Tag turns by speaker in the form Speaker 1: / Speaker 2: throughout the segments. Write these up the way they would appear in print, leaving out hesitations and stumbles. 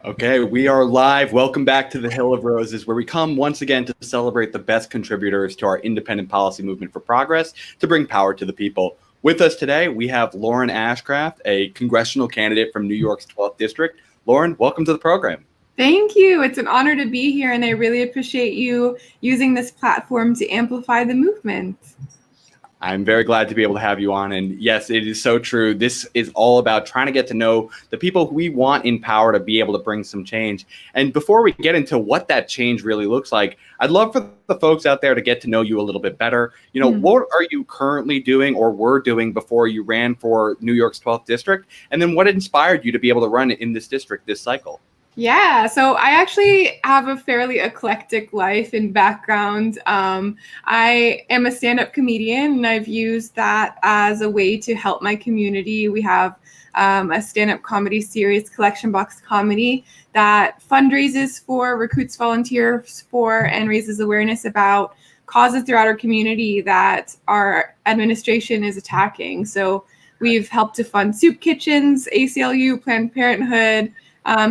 Speaker 1: Okay, we are live. Welcome back to the Hill of Roses, where we come once again to celebrate the best contributors to our independent policy movement for progress to bring power to the people. With us today, we have Lauren Ashcraft, a congressional candidate from New York's 12th District. Lauren, welcome to the program.
Speaker 2: Thank you. It's an honor to be here, and I really appreciate you using this platform to amplify the movement.
Speaker 1: I'm very glad to be able to have you on. And yes, it is so true. This is all about trying to get to know the people who we want in power to be able to bring some change. And before we get into what that change really looks like, I'd love for the folks out there to get to know you a little bit better. What are you currently doing or were doing before you ran for New York's 12th District? And then what inspired you to be able to run in this district this cycle?
Speaker 2: Yeah, so I actually have a fairly eclectic life and background. I am a stand-up comedian, and I've used that as a way to help my community. We have a stand-up comedy series, Collection Box Comedy, that fundraises for, recruits volunteers for, and raises awareness about causes throughout our community that our administration is attacking. So we've helped to fund soup kitchens, ACLU, Planned Parenthood,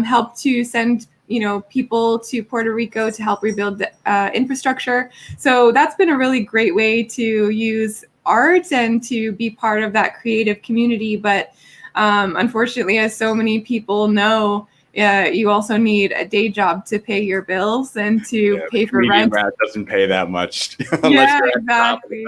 Speaker 2: help to send people to Puerto Rico to help rebuild the infrastructure. So that's been a really great way to use art and to be part of that creative community. But unfortunately, as so many people know, you also need a day job to pay your bills and to pay for rent.
Speaker 1: Rat doesn't pay that much.
Speaker 2: Yeah, exactly.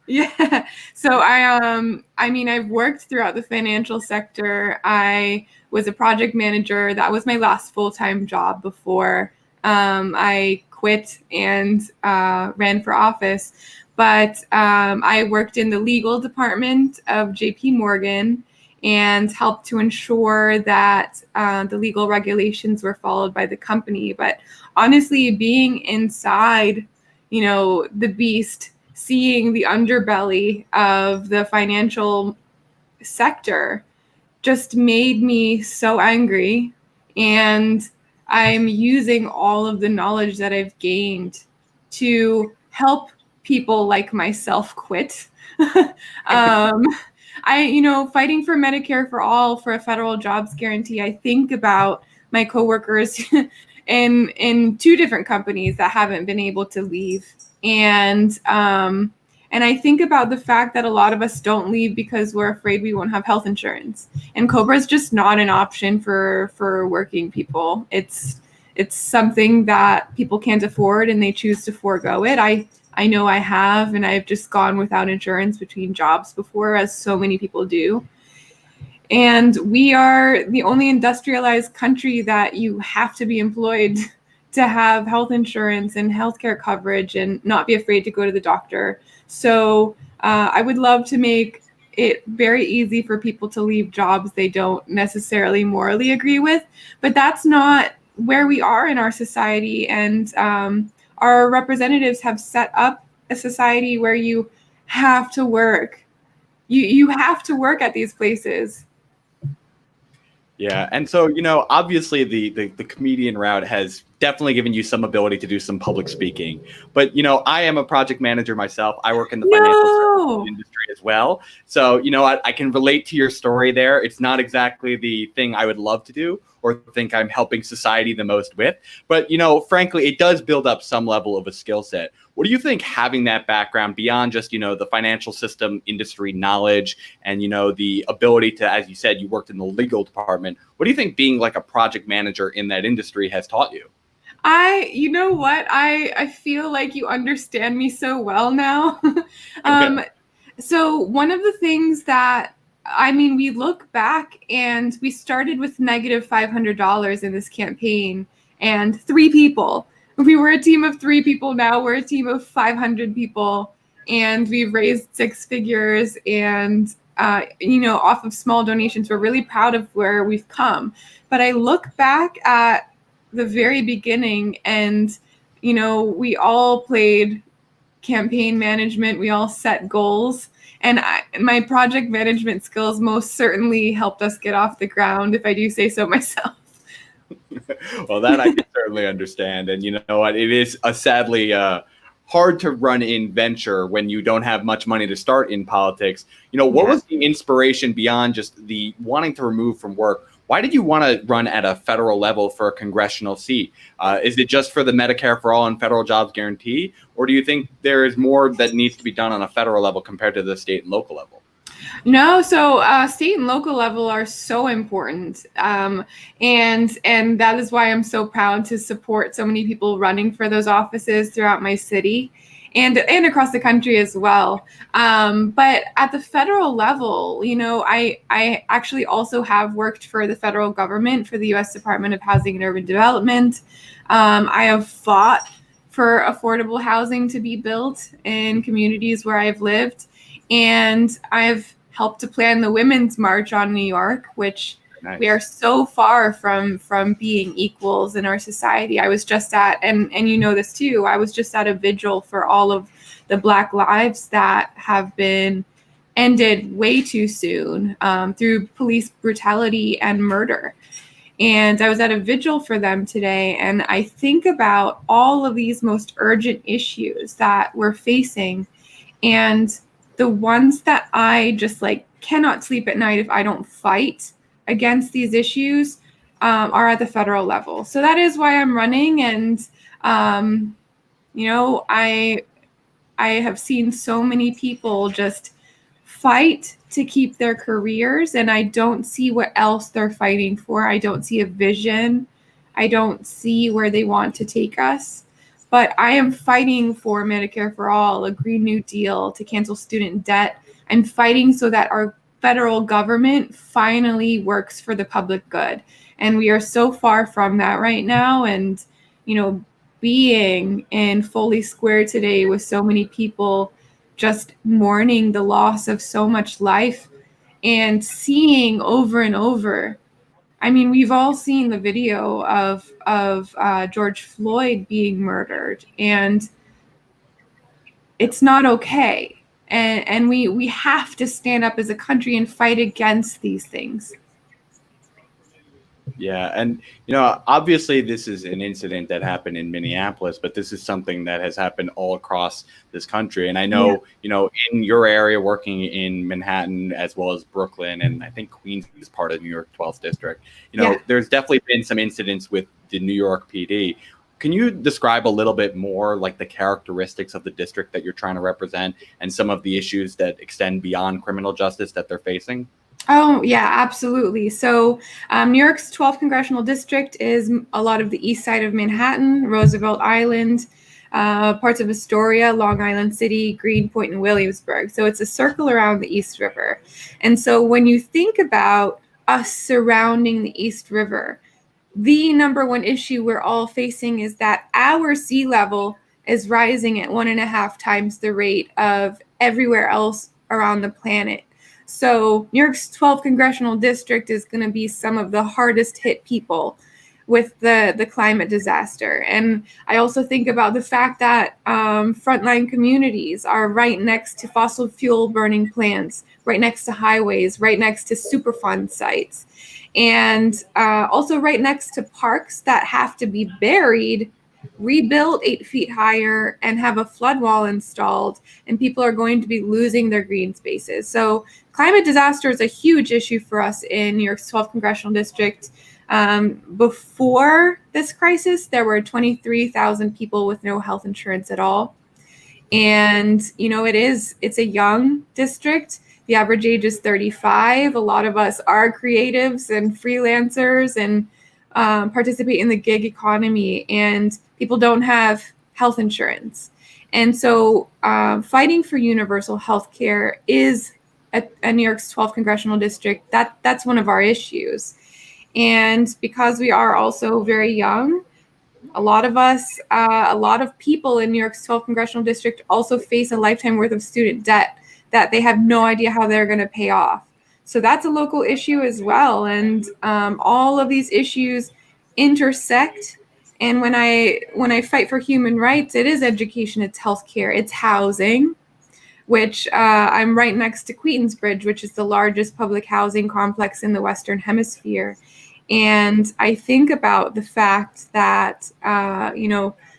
Speaker 2: Yeah. So I've worked throughout the financial sector. I was a project manager. That was my last full-time job before I quit and ran for office. But I worked in the legal department of JP Morgan and helped to ensure that the legal regulations were followed by the company. But honestly, being inside, the beast, seeing the underbelly of the financial sector just made me so angry. And I'm using all of the knowledge that I've gained to help people like myself quit. Fighting for Medicare for all, for a federal jobs guarantee, I think about my coworkers in two different companies that haven't been able to leave. And I think about the fact that a lot of us don't leave because we're afraid we won't have health insurance. And COBRA is just not an option for working people. It's something that people can't afford and they choose to forego it. I know I have, and I've just gone without insurance between jobs before, as so many people do. And we are the only industrialized country that you have to be employed to have health insurance and healthcare coverage and not be afraid to go to the doctor. So I would love to make it very easy for people to leave jobs they don't necessarily morally agree with, but that's not where we are in our society. And our representatives have set up a society where you have to work. You have to work at these places.
Speaker 1: Yeah, and so, obviously the comedian route has definitely given you some ability to do some public speaking. But, I am a project manager myself. I work in the financial services industry as well. So, I can relate to your story there. It's not exactly the thing I would love to do or think I'm helping society the most with. But, frankly, it does build up some level of a skill set. What do you think having that background beyond just, the financial system industry knowledge and, the ability to, as you said, you worked in the legal department. What do you think being like a project manager in that industry has taught you?
Speaker 2: You know what? I feel like you understand me so well now. So one of the things that, we look back and we started with negative $500 in this campaign and 3 people. We were a team of 3 people. Now we're a team of 500 people, and we've raised 6 figures and, off of small donations. We're really proud of where we've come. But I look back at the very beginning and, we all played campaign management. We all set goals. And my project management skills most certainly helped us get off the ground, if I do say so myself.
Speaker 1: Well, that I can certainly understand. And you know what? It is a sadly hard to run in venture when you don't have much money to start in politics. What was the inspiration beyond just the wanting to remove from work? Why did you want to run at a federal level for a congressional seat? Is it just for the Medicare for All and federal jobs guarantee? Or do you think there is more that needs to be done on a federal level compared to the state and local level?
Speaker 2: No, so state and local level are so important, and that is why I'm so proud to support so many people running for those offices throughout my city, and across the country as well. But at the federal level, I actually also have worked for the federal government, for the U.S. Department of Housing and Urban Development. I have fought for affordable housing to be built in communities where I've lived. And I've helped to plan the Women's March on New York, which
Speaker 1: Nice.
Speaker 2: We are so far from being equals in our society. I was just at, and you know this too, I was just at a vigil for all of the Black lives that have been ended way too soon through police brutality and murder. And I was at a vigil for them today, and I think about all of these most urgent issues that we're facing, and the ones that I just cannot sleep at night if I don't fight against these issues are at the federal level. So that is why I'm running. And, I have seen so many people just fight to keep their careers, and I don't see what else they're fighting for. I don't see a vision. I don't see where they want to take us. But I am fighting for Medicare for All, a Green New Deal, to cancel student debt. I'm fighting so that our federal government finally works for the public good. And we are so far from that right now. And, being in Foley Square today with so many people just mourning the loss of so much life and seeing over and over. I mean, we've all seen the video of George Floyd being murdered, and it's not okay. And we have to stand up as a country and fight against these things.
Speaker 1: Yeah. And, obviously this is an incident that happened in Minneapolis, but this is something that has happened all across this country. And I know, in your area, working in Manhattan as well as Brooklyn, and I think Queens is part of New York 12th district, there's definitely been some incidents with the New York PD. Can you describe a little bit more like the characteristics of the district that you're trying to represent and some of the issues that extend beyond criminal justice that they're facing?
Speaker 2: Oh, yeah, absolutely. So New York's 12th congressional district is a lot of the east side of Manhattan, Roosevelt Island, parts of Astoria, Long Island City, Greenpoint, and Williamsburg. So it's a circle around the East River. And so when you think about us surrounding the East River, the number one issue we're all facing is that our sea level is rising at 1.5 times the rate of everywhere else around the planet. So New York's 12th congressional district is going to be some of the hardest hit people with the climate disaster. And I also think about the fact that frontline communities are right next to fossil fuel burning plants, right next to highways, right next to Superfund sites, and also right next to parks that have to be buried, rebuilt 8 feet higher, and have a flood wall installed, and people are going to be losing their green spaces. So climate disaster is a huge issue for us in New York's 12th congressional district. Before this crisis, there were 23,000 people with no health insurance at all. And, it's a young district. The average age is 35. A lot of us are creatives and freelancers and participate in the gig economy, and people don't have health insurance. And so fighting for universal health care is a New York's 12th congressional district. That's one of our issues. And because we are also very young, a lot of us, a lot of people in New York's 12th congressional district also face a lifetime worth of student debt that they have no idea how they're going to pay off. So that's a local issue as well. And all of these issues intersect. And when I fight for human rights, it is education, it's healthcare, it's housing, which I'm right next to Queensbridge, which is the largest public housing complex in the Western Hemisphere. And I think about the fact that,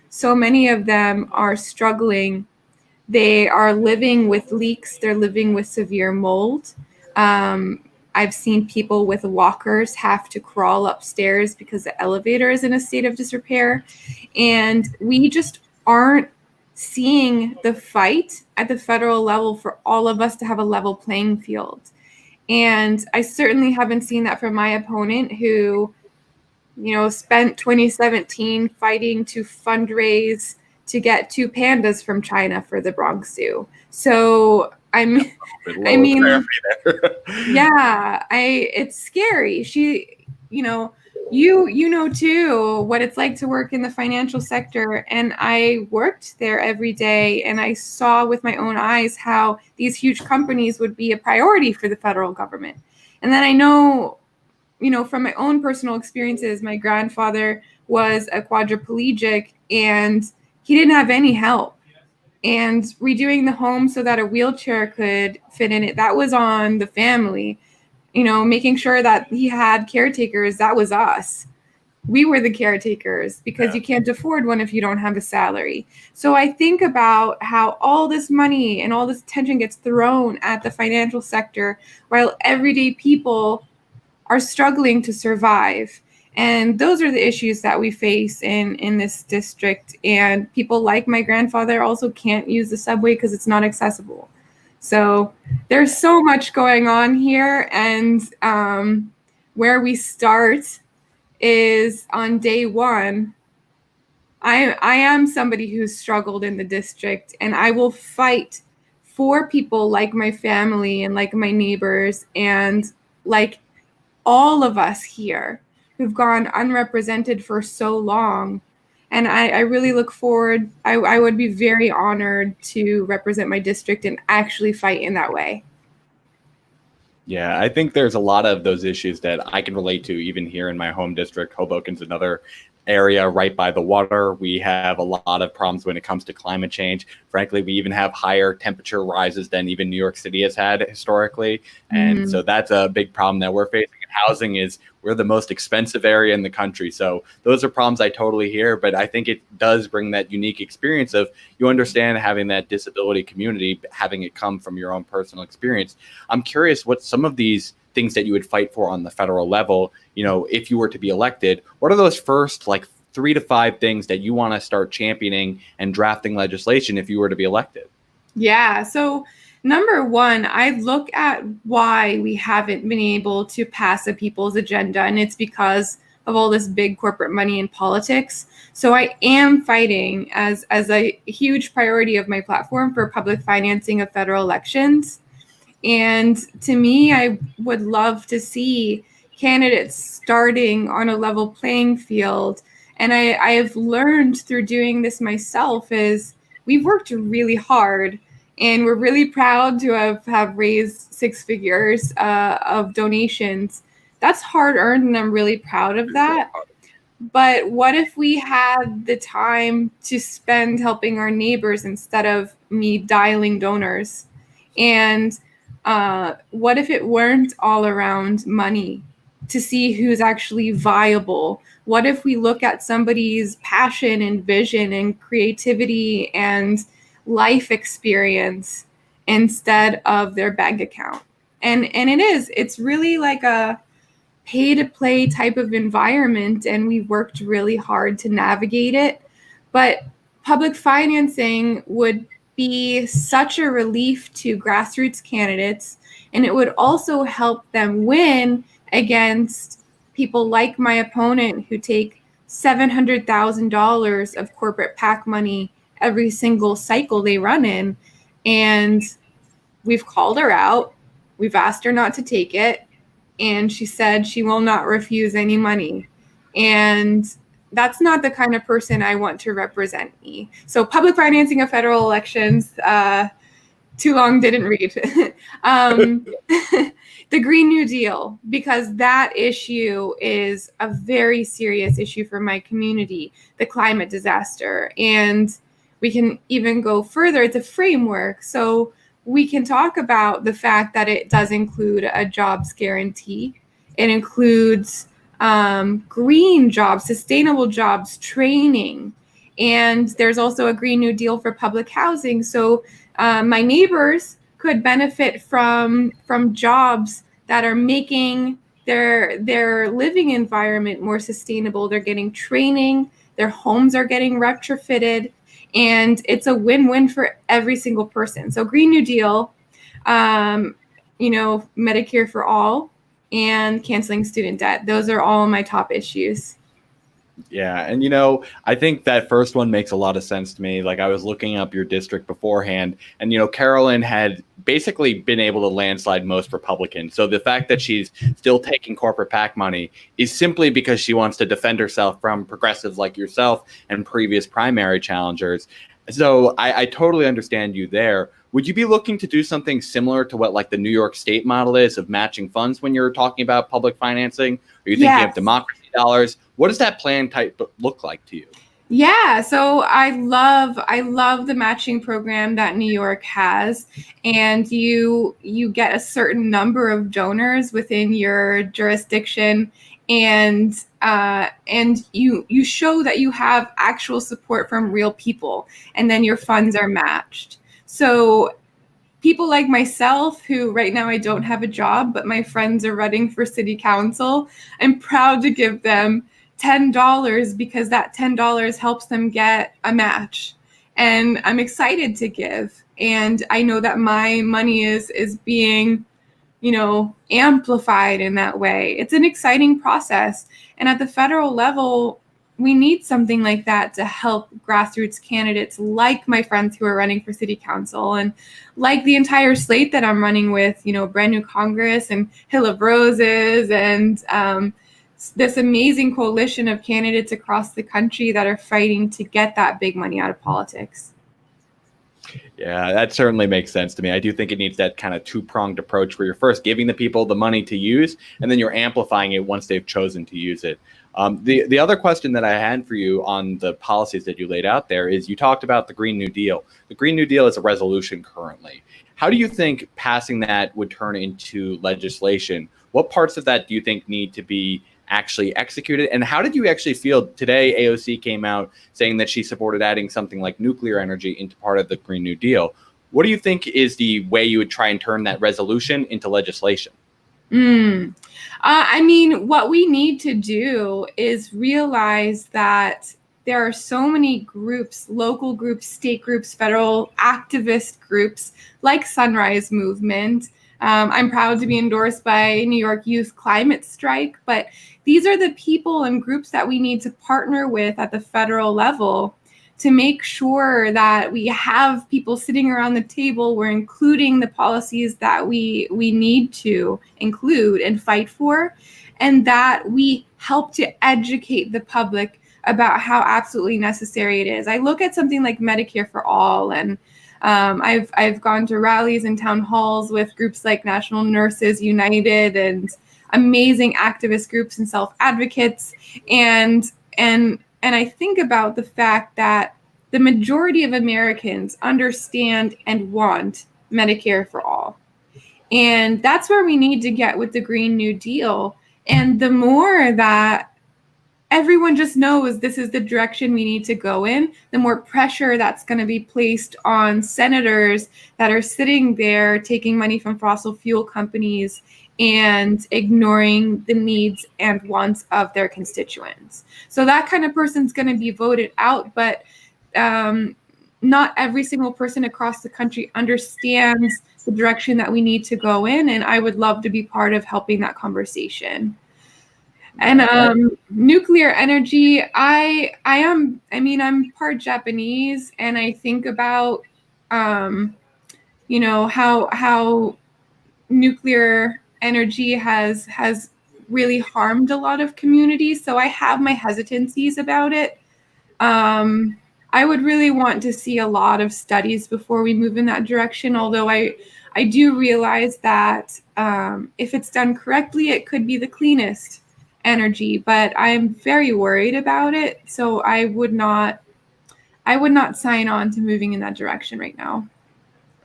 Speaker 2: so many of them are struggling. They are living with leaks. They're living with severe mold. I've seen people with walkers have to crawl upstairs because the elevator is in a state of disrepair. And we just aren't seeing the fight at the federal level for all of us to have a level playing field. And I certainly haven't seen that from my opponent, who, spent 2017 fighting to fundraise to get 2 pandas from China for the Bronx Zoo. So I mean, it's scary. You know too what it's like to work in the financial sector, and I worked there every day, and I saw with my own eyes how these huge companies would be a priority for the federal government. And then I know, from my own personal experiences, my grandfather was a quadriplegic and he didn't have any help. And redoing the home so that a wheelchair could fit in it, that was on the family. Making sure that he had caretakers, that was us. We were the caretakers, because you can't afford one if you don't have a salary. So I think about how all this money and all this attention gets thrown at the financial sector while everyday people are struggling to survive. And those are the issues that we face in this district. And people like my grandfather also can't use the subway because it's not accessible. So there's so much going on here. And where we start is on day one. I am somebody who's struggled in the district, and I will fight for people like my family and like my neighbors and like all of us here who've gone unrepresented for so long. And I really look forward. I would be very honored to represent my district and actually fight in that way.
Speaker 1: Yeah, I think there's a lot of those issues that I can relate to even here in my home district. Hoboken's another area right by the water. We have a lot of problems when it comes to climate change. Frankly, we even have higher temperature rises than even New York City has had historically. And so that's a big problem that we're facing. And housing is, we're the most expensive area in the country. So those are problems I totally hear, but I think it does bring that unique experience of, you understand having that disability community, having it come from your own personal experience. I'm curious what some of these things that you would fight for on the federal level, if you were to be elected, what are those first 3 to 5 things that you want to start championing and drafting legislation if you were to be elected?
Speaker 2: Yeah. So number one, I look at why we haven't been able to pass a people's agenda, and it's because of all this big corporate money in politics. So I am fighting as a huge priority of my platform for public financing of federal elections. And to me, I would love to see candidates starting on a level playing field. And I have learned through doing this myself is we've worked really hard, and we're really proud to have raised 6 figures of donations. That's hard earned, and I'm really proud of that. But what if we had the time to spend helping our neighbors instead of me dialing donors? And what if it weren't all around money to see who's actually viable? What if we look at somebody's passion and vision and creativity and life experience instead of their bank account? And it's really like a pay to play type of environment, and we worked really hard to navigate it. But public financing would be such a relief to grassroots candidates, and it would also help them win against people like my opponent who take $700,000 of corporate PAC money every single cycle they run in. And we've called her out. We've asked her not to take it, and she said she will not refuse any money. And that's not the kind of person I want to represent me. So public financing of federal elections, too long, didn't read. The Green New Deal, because that issue is a very serious issue for my community, the climate disaster. And we can even go further. It's a framework. So we can talk about the fact that it does include a jobs guarantee. It includes green jobs, sustainable jobs, training. And there's also a Green New Deal for public housing. So my neighbors could benefit from jobs that are making their living environment more sustainable. They're getting training, their homes are getting retrofitted, and it's a win-win for every single person. So Green New Deal, Medicare for all, and canceling student debt. Those are all my top issues.
Speaker 1: Yeah. And, I think that first one makes a lot of sense to me. Like, I was looking up your district beforehand, and, Carolyn had basically been able to landslide most Republicans. So the fact that she's still taking corporate PAC money is simply because she wants to defend herself from progressives like yourself and previous primary challengers. So I totally understand you there. Would you be looking to do something similar to what like the New York State model is of matching funds when you're talking about public financing? Are you thinking of democracy dollars? What does that plan type look like to you?
Speaker 2: Yeah, so I love the matching program that New York has, and you get a certain number of donors within your jurisdiction, and you show that you have actual support from real people, and then your funds are matched. So people like myself, who right now I don't have a job, but my friends are running for city council, I'm proud to give them $10 because that $10 helps them get a match. And I'm excited to give. And I know that my money is being, amplified in that way. It's an exciting process. And at the federal level, we need something like that to help grassroots candidates like my friends who are running for city council, and like the entire slate that I'm running with, Brand New Congress and Hill of Roses, and this amazing coalition of candidates across the country that are fighting to get that big money out of politics.
Speaker 1: Yeah, that certainly makes sense to me. I do think it needs that kind of two-pronged approach where you're first giving the people the money to use, and then you're amplifying it once they've chosen to use it. The other question that I had for you on the policies that you laid out there is you talked about the Green New Deal. The Green New Deal is a resolution currently. How do you think passing that would turn into legislation? What parts of that do you think need to be actually executed? And how did you actually feel today? AOC came out saying that she supported adding something like nuclear energy into part of the Green New Deal. What do you think is the way you would try and turn that resolution into legislation?
Speaker 2: What we need to do is realize that there are so many groups, local groups, state groups, federal activist groups like Sunrise Movement. I'm proud to be endorsed by New York Youth Climate Strike, but these are the people and groups that we need to partner with at the federal level to make sure that we have people sitting around the table. We're including the policies that we need to include and fight for, and that we help to educate the public about how absolutely necessary it is. I look at something like Medicare for All, and I've gone to rallies and town halls with groups like National Nurses United and amazing activist groups and self-advocates, and I think about the fact that the majority of Americans understand and want Medicare for all. And that's where we need to get with the Green New Deal. And the more that everyone just knows this is the direction we need to go in, the more pressure that's going to be placed on senators that are sitting there taking money from fossil fuel companies and ignoring the needs and wants of their constituents. So that kind of person's going to be voted out, but not every single person across the country understands the direction that we need to go in, and I would love to be part of helping that conversation. And nuclear energy, I'm part Japanese, and I think about how nuclear energy has really harmed a lot of communities. So I have my hesitancies about it. I would really want to see a lot of studies before we move in that direction, although I do realize that if it's done correctly, it could be the cleanest energy, but I'm very worried about it. So I would not sign on to moving in that direction right now.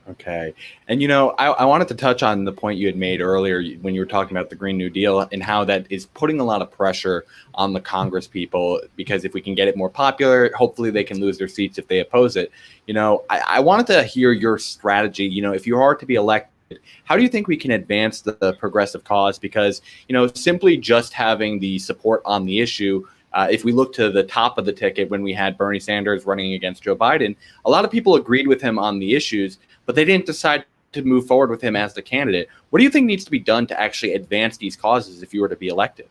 Speaker 1: Okay. And, I wanted to touch on the point you had made earlier when you were talking about the Green New Deal and how that is putting a lot of pressure on the Congress people, because if we can get it more popular, hopefully they can lose their seats if they oppose it. I wanted to hear your strategy. If you are to be elected How do you think we can advance the progressive cause? Because, simply just having the support on the issue, if we look to the top of the ticket when we had Bernie Sanders running against Joe Biden, a lot of people agreed with him on the issues, but they didn't decide to move forward with him as the candidate. What do you think needs to be done to actually advance these causes if you were to be elected?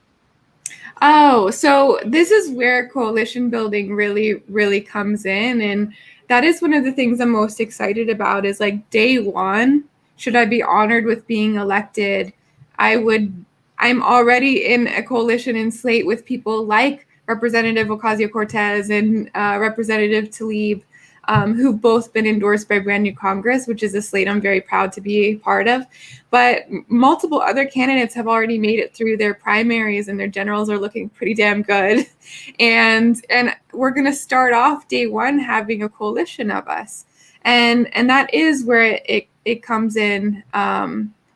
Speaker 2: Oh, so this is where coalition building really, really comes in. And that is one of the things I'm most excited about is like day one, should I be honored with being elected? I'm already in a coalition in Slate with people like Representative Ocasio-Cortez and Representative Tlaib, who've both been endorsed by Brand New Congress, which is a slate I'm very proud to be a part of. But multiple other candidates have already made it through their primaries, and their generals are looking pretty damn good. And we're going to start off day one having a coalition of us. And that is where it comes in,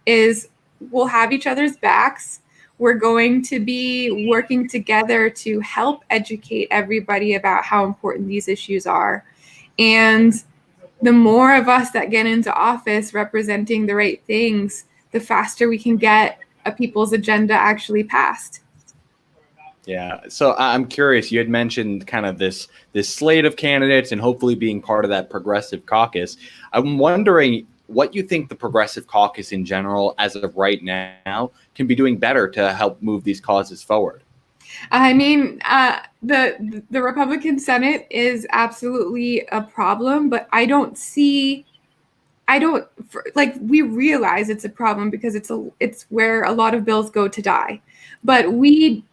Speaker 2: is we'll have each other's backs. We're going to be working together to help educate everybody about how important these issues are. And the more of us that get into office representing the right things, the faster we can get a people's agenda actually passed.
Speaker 1: Yeah. So I'm curious, you had mentioned kind of this slate of candidates and hopefully being part of that progressive caucus. I'm wondering what you think the progressive caucus in general, as of right now, can be doing better to help move these causes forward.
Speaker 2: I mean, the Republican Senate is absolutely a problem, but we realize it's a problem because it's where a lot of bills go to die, but we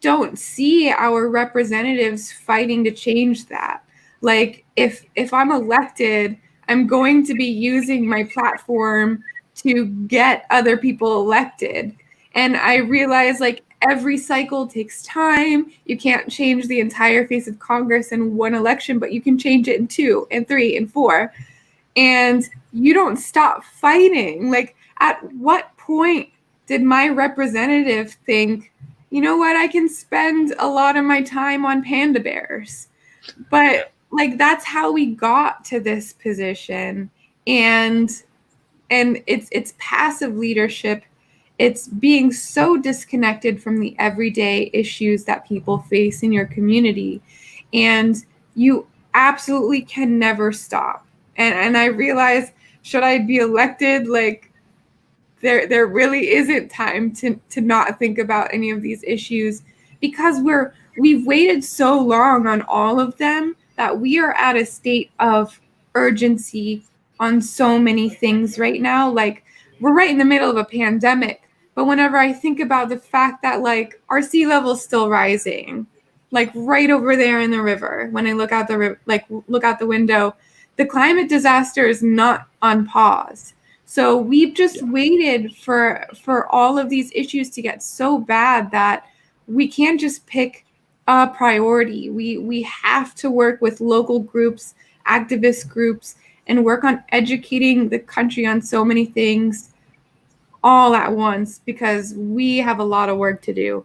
Speaker 2: don't see our representatives fighting to change that. Like if I'm elected, I'm going to be using my platform to get other people elected. And I realize like every cycle takes time. You can't change the entire face of Congress in one election, but you can change it in 2 and 3 and 4. And you don't stop fighting. Like at what point did my representative think, you know what, I can spend a lot of my time on panda bears? But like that's how we got to this position. And it's passive leadership. It's being so disconnected from the everyday issues that people face in your community. And you absolutely can never stop. And I realize, should I be elected? Like there really isn't time to not think about any of these issues because we've waited so long on all of them that we are at a state of urgency on so many things right now. Like we're right in the middle of a pandemic, but whenever I think about the fact that like our sea level is still rising, like right over there in the river, when I look out the window, the climate disaster is not on pause. So we've just waited for all of these issues to get so bad that we can't just pick a priority. We have to work with local groups, activist groups, and work on educating the country on so many things all at once because we have a lot of work to do.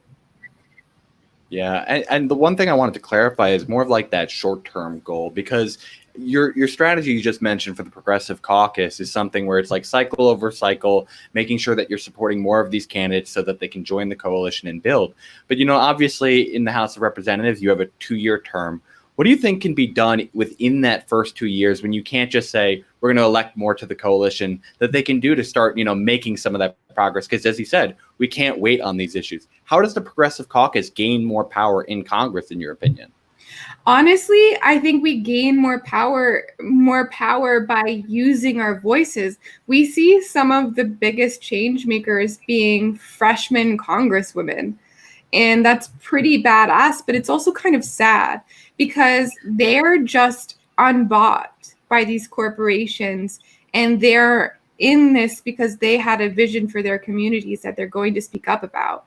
Speaker 1: Yeah, and the one thing I wanted to clarify is more of like that short-term goal, because your strategy you just mentioned for the Progressive Caucus is something where it's like cycle over cycle, making sure that you're supporting more of these candidates so that they can join the coalition and build. But, obviously in the House of Representatives, you have a 2-year term. What do you think can be done within that first 2 years when you can't just say, we're going to elect more to the coalition, that they can do to start, making some of that progress? Because as you said, we can't wait on these issues. How does the Progressive Caucus gain more power in Congress, in your opinion?
Speaker 2: Honestly, I think we gain more power by using our voices. We see some of the biggest change makers being freshman congresswomen. And that's pretty badass, but it's also kind of sad because they're just unbought by these corporations, and they're in this because they had a vision for their communities that they're going to speak up about.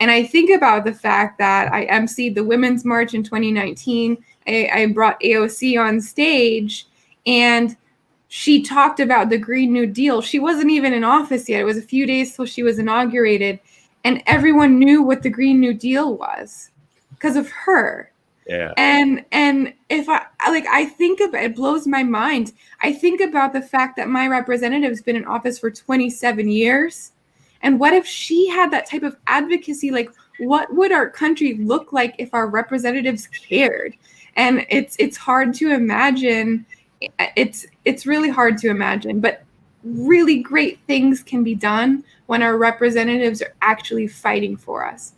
Speaker 2: And I think about the fact that I emceed the Women's March in 2019. I brought AOC on stage, and she talked about the Green New Deal. She wasn't even in office yet. It was a few days till she was inaugurated, and everyone knew what the Green New Deal was because of her.
Speaker 1: Yeah.
Speaker 2: And if I think about it, blows my mind. I think about the fact that my representative's been in office for 27 years. And what if she had that type of advocacy? Like, what would our country look like if our representatives cared? And it's hard to imagine. It's really hard to imagine, but really great things can be done when our representatives are actually fighting for us.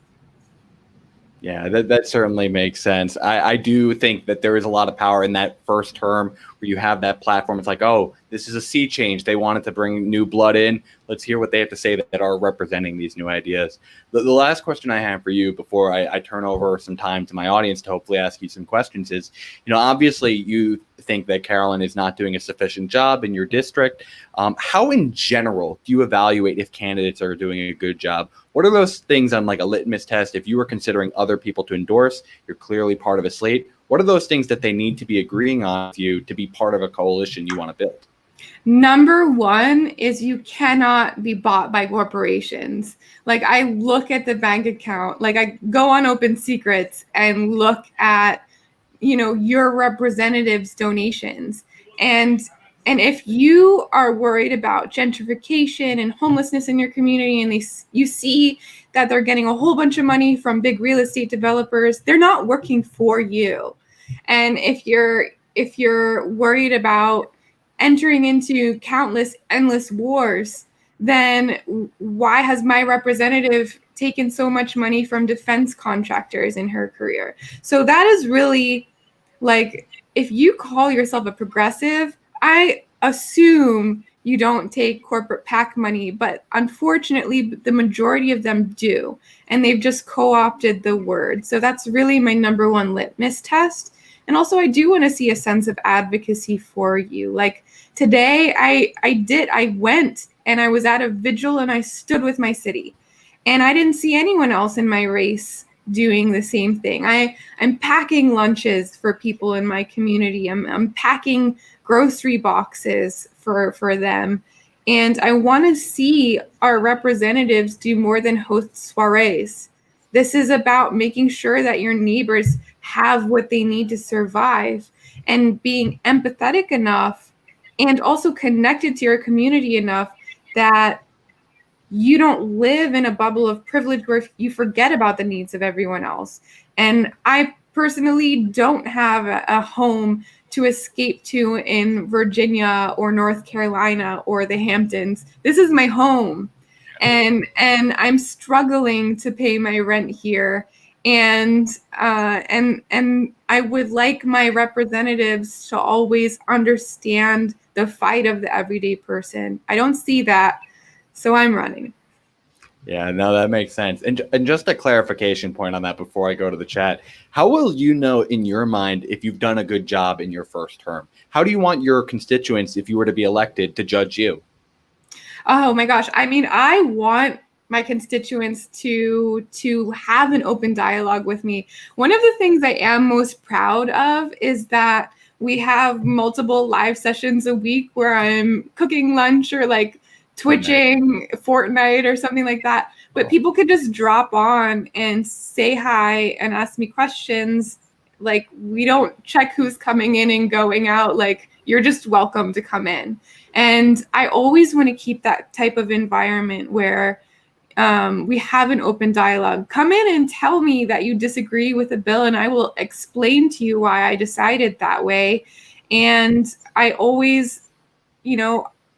Speaker 1: Yeah, that certainly makes sense. I do think that there is a lot of power in that first term where you have that platform. It's like, oh, this is a sea change. They wanted to bring new blood in. Let's hear what they have to say that are representing these new ideas. The last question I have for you before I turn over some time to my audience to hopefully ask you some questions is, obviously you think that Carolyn is not doing a sufficient job in your district. How in general do you evaluate if candidates are doing a good job? What are those things on like a litmus test? If you were considering other people to endorse, you're clearly part of a slate. What are those things that they need to be agreeing on with you to be part of a coalition you want to build?
Speaker 2: Number one is you cannot be bought by corporations. Like, I look at the bank account, like I go on Open Secrets and look at, your representatives' donations. And if you are worried about gentrification and homelessness in your community, and you see that they're getting a whole bunch of money from big real estate developers, they're not working for you. And if you're worried about entering into countless endless wars, then why has my representative taken so much money from defense contractors in her career? So that is really, like, if you call yourself a progressive, I assume you don't take corporate PAC money, but unfortunately the majority of them do, and they've just co-opted the word. So that's really my number one litmus test. And also, I do want to see a sense of advocacy for you. Like today, I went and I was at a vigil and I stood with my city, and I didn't see anyone else in my race doing the same thing. I'm packing lunches for people in my community. I'm packing grocery boxes for them. And I want to see our representatives do more than host soirees. This is about making sure that your neighbors have what they need to survive, and being empathetic enough and also connected to your community enough that you don't live in a bubble of privilege where you forget about the needs of everyone else. And I personally don't have a home to escape to in Virginia or North Carolina or the Hamptons. This is my home. And I'm struggling to pay my rent here. And I would like my representatives to always understand the fight of the everyday person. I don't see that. So I'm running.
Speaker 1: Yeah, no, that makes sense. And just a clarification point on that before I go to the chat. How will you know in your mind if you've done a good job in your first term? How do you want your constituents, if you were to be elected, to judge you?
Speaker 2: Oh my gosh. I mean, I want my constituents to have an open dialogue with me. One of the things I am most proud of is that we have multiple live sessions a week where I'm cooking lunch or like twitching Fortnite or something like that. But people could just drop on and say hi and ask me questions. Like, we don't check who's coming in and going out. Like, you're just welcome to come in. And I always want to keep that type of environment where we have an open dialogue. Come in and tell me that you disagree with a bill, and I will explain to you why I decided that way. And I always,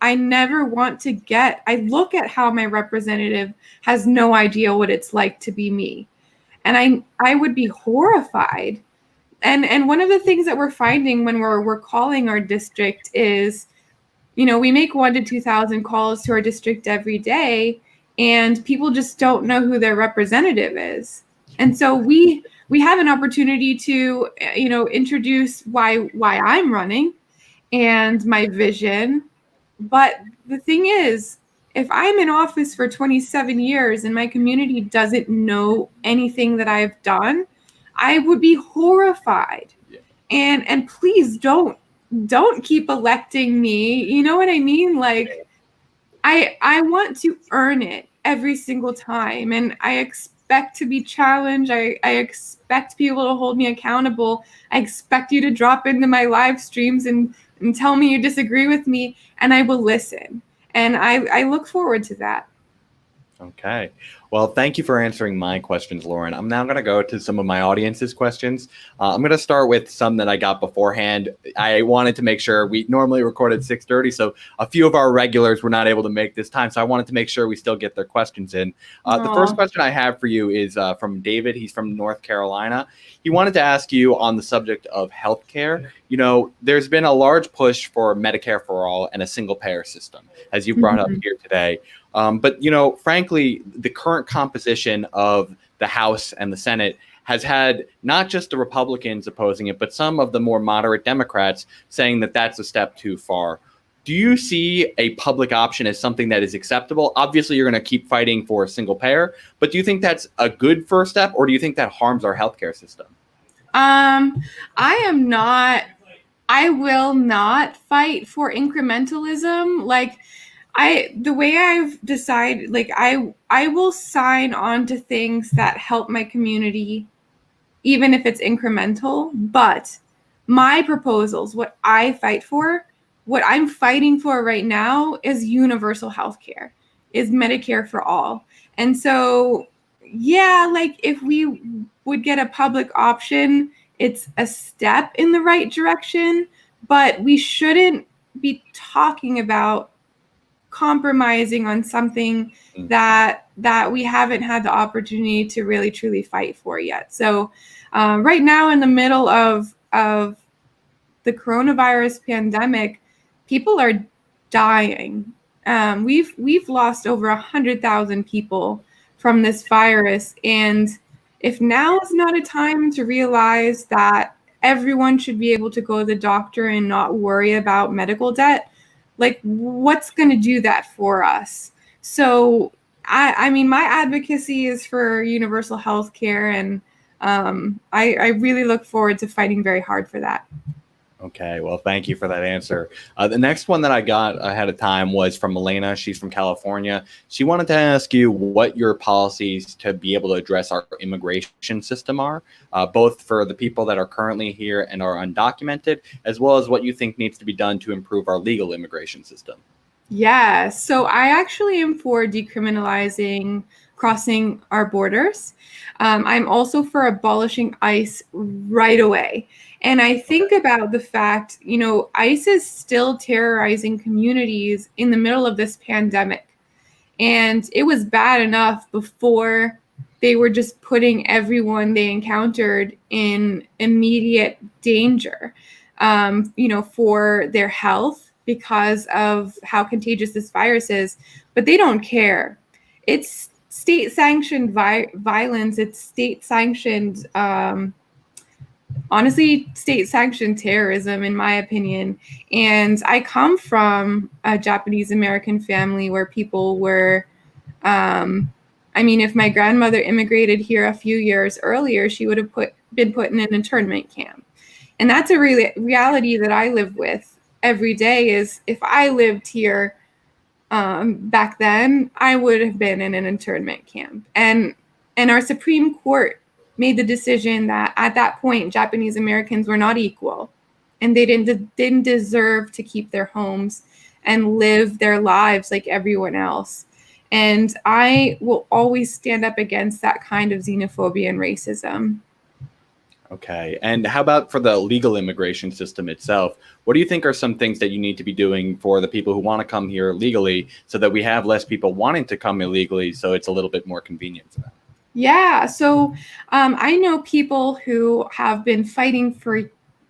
Speaker 2: I never want to I look at how my representative has no idea what it's like to be me. And I would be horrified. And one of the things that we're finding when we're calling our district is, we make 1,000 to 2,000 calls to our district every day, and people just don't know who their representative is. And so we have an opportunity to, introduce why I'm running and my vision. But the thing is, if I'm in office for 27 years and my community doesn't know anything that I've done, I would be horrified.
Speaker 1: Yeah.
Speaker 2: And please don't keep electing me. You know what I mean? Like, I want to earn it every single time. And I expect to be challenged. I expect people to hold me accountable. I expect you to drop into my live streams and tell me you disagree with me, and I will listen. And I look forward to that.
Speaker 1: Okay. Well, thank you for answering my questions, Lauren. I'm now going to go to some of my audience's questions. I'm going to start with some that I got beforehand. I wanted to make sure we normally record at 6:30, so a few of our regulars were not able to make this time, so I wanted to make sure we still get their questions in. The first question I have for you is from David. He's from North Carolina. He wanted to ask you on the subject of healthcare. You know, there's been a large push for Medicare for all and a single payer system, as you brought up here today. But, you know, frankly, the current composition of the House and the Senate has had not just the Republicans opposing it, but some of the more moderate Democrats saying that that's a step too far. Do you see a public option as something that is acceptable? Obviously, you're going to keep fighting for a single payer, but do you think that's a good first step, or do you think that harms our healthcare system?
Speaker 2: I will not fight for incrementalism. Like, the way I've decided, like, I will sign on to things that help my community, even if it's incremental. But my proposals, what I fight for, what I'm fighting for right now is universal health care, is Medicare for all. And so, yeah, like, if we would get a public option, it's a step in the right direction, but we shouldn't be talking about compromising on something that we haven't had the opportunity to really truly fight for yet. So right now, in the middle of the coronavirus pandemic, people are dying. We've lost over 100,000 people from this virus, and if now is not a time to realize that everyone should be able to go to the doctor and not worry about medical debt, like, what's going to do that for us? So, I mean, my advocacy is for universal health care, and I really look forward to fighting very hard for that.
Speaker 1: Okay, well, thank you for that answer. The next one that I got ahead of time was from Elena. She's from California. She wanted to ask you what your policies to be able to address our immigration system are, both for the people that are currently here and are undocumented, as well as what you think needs to be done to improve our legal immigration system.
Speaker 2: Yeah, so I actually am for decriminalizing crossing our borders. I'm also for abolishing ICE right away. And I think about the fact, you know, ICE is still terrorizing communities in the middle of this pandemic. And it was bad enough before they were just putting everyone they encountered in immediate danger, you know, for their health because of how contagious this virus is. But they don't care. It's state-sanctioned violence. It's state-sanctioned honestly, state-sanctioned terrorism, in my opinion. And I come from a Japanese American family where people were, I mean, if my grandmother immigrated here a few years earlier, she would have been put in an internment camp. And that's a reality that I live with every day. Is if I lived here back then, I would have been in an internment camp. And our Supreme Court made the decision that at that point, Japanese Americans were not equal, and they didn't deserve to keep their homes and live their lives like everyone else. And I will always stand up against that kind of xenophobia and racism.
Speaker 1: Okay. And how about for the legal immigration system itself? What do you think are some things that you need to be doing for the people who want to come here legally so that we have less people wanting to come illegally, so it's a little bit more convenient for them?
Speaker 2: Yeah, so I know people who have been fighting for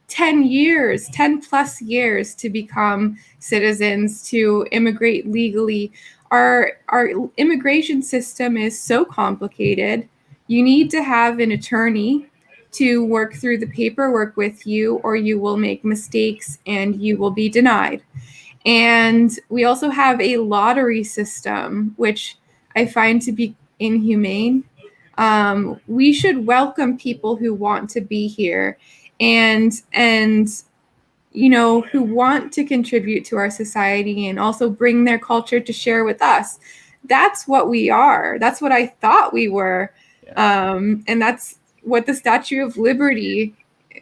Speaker 2: 10 plus years to become citizens, to immigrate legally. Our immigration system is so complicated. You need to have an attorney to work through the paperwork with you, or you will make mistakes and you will be denied. And we also have a lottery system, which I find to be inhumane. We should welcome people who want to be here and you know, who want to contribute to our society and also bring their culture to share with us. That's what we are. That's what I thought we were. And that's what the Statue of Liberty,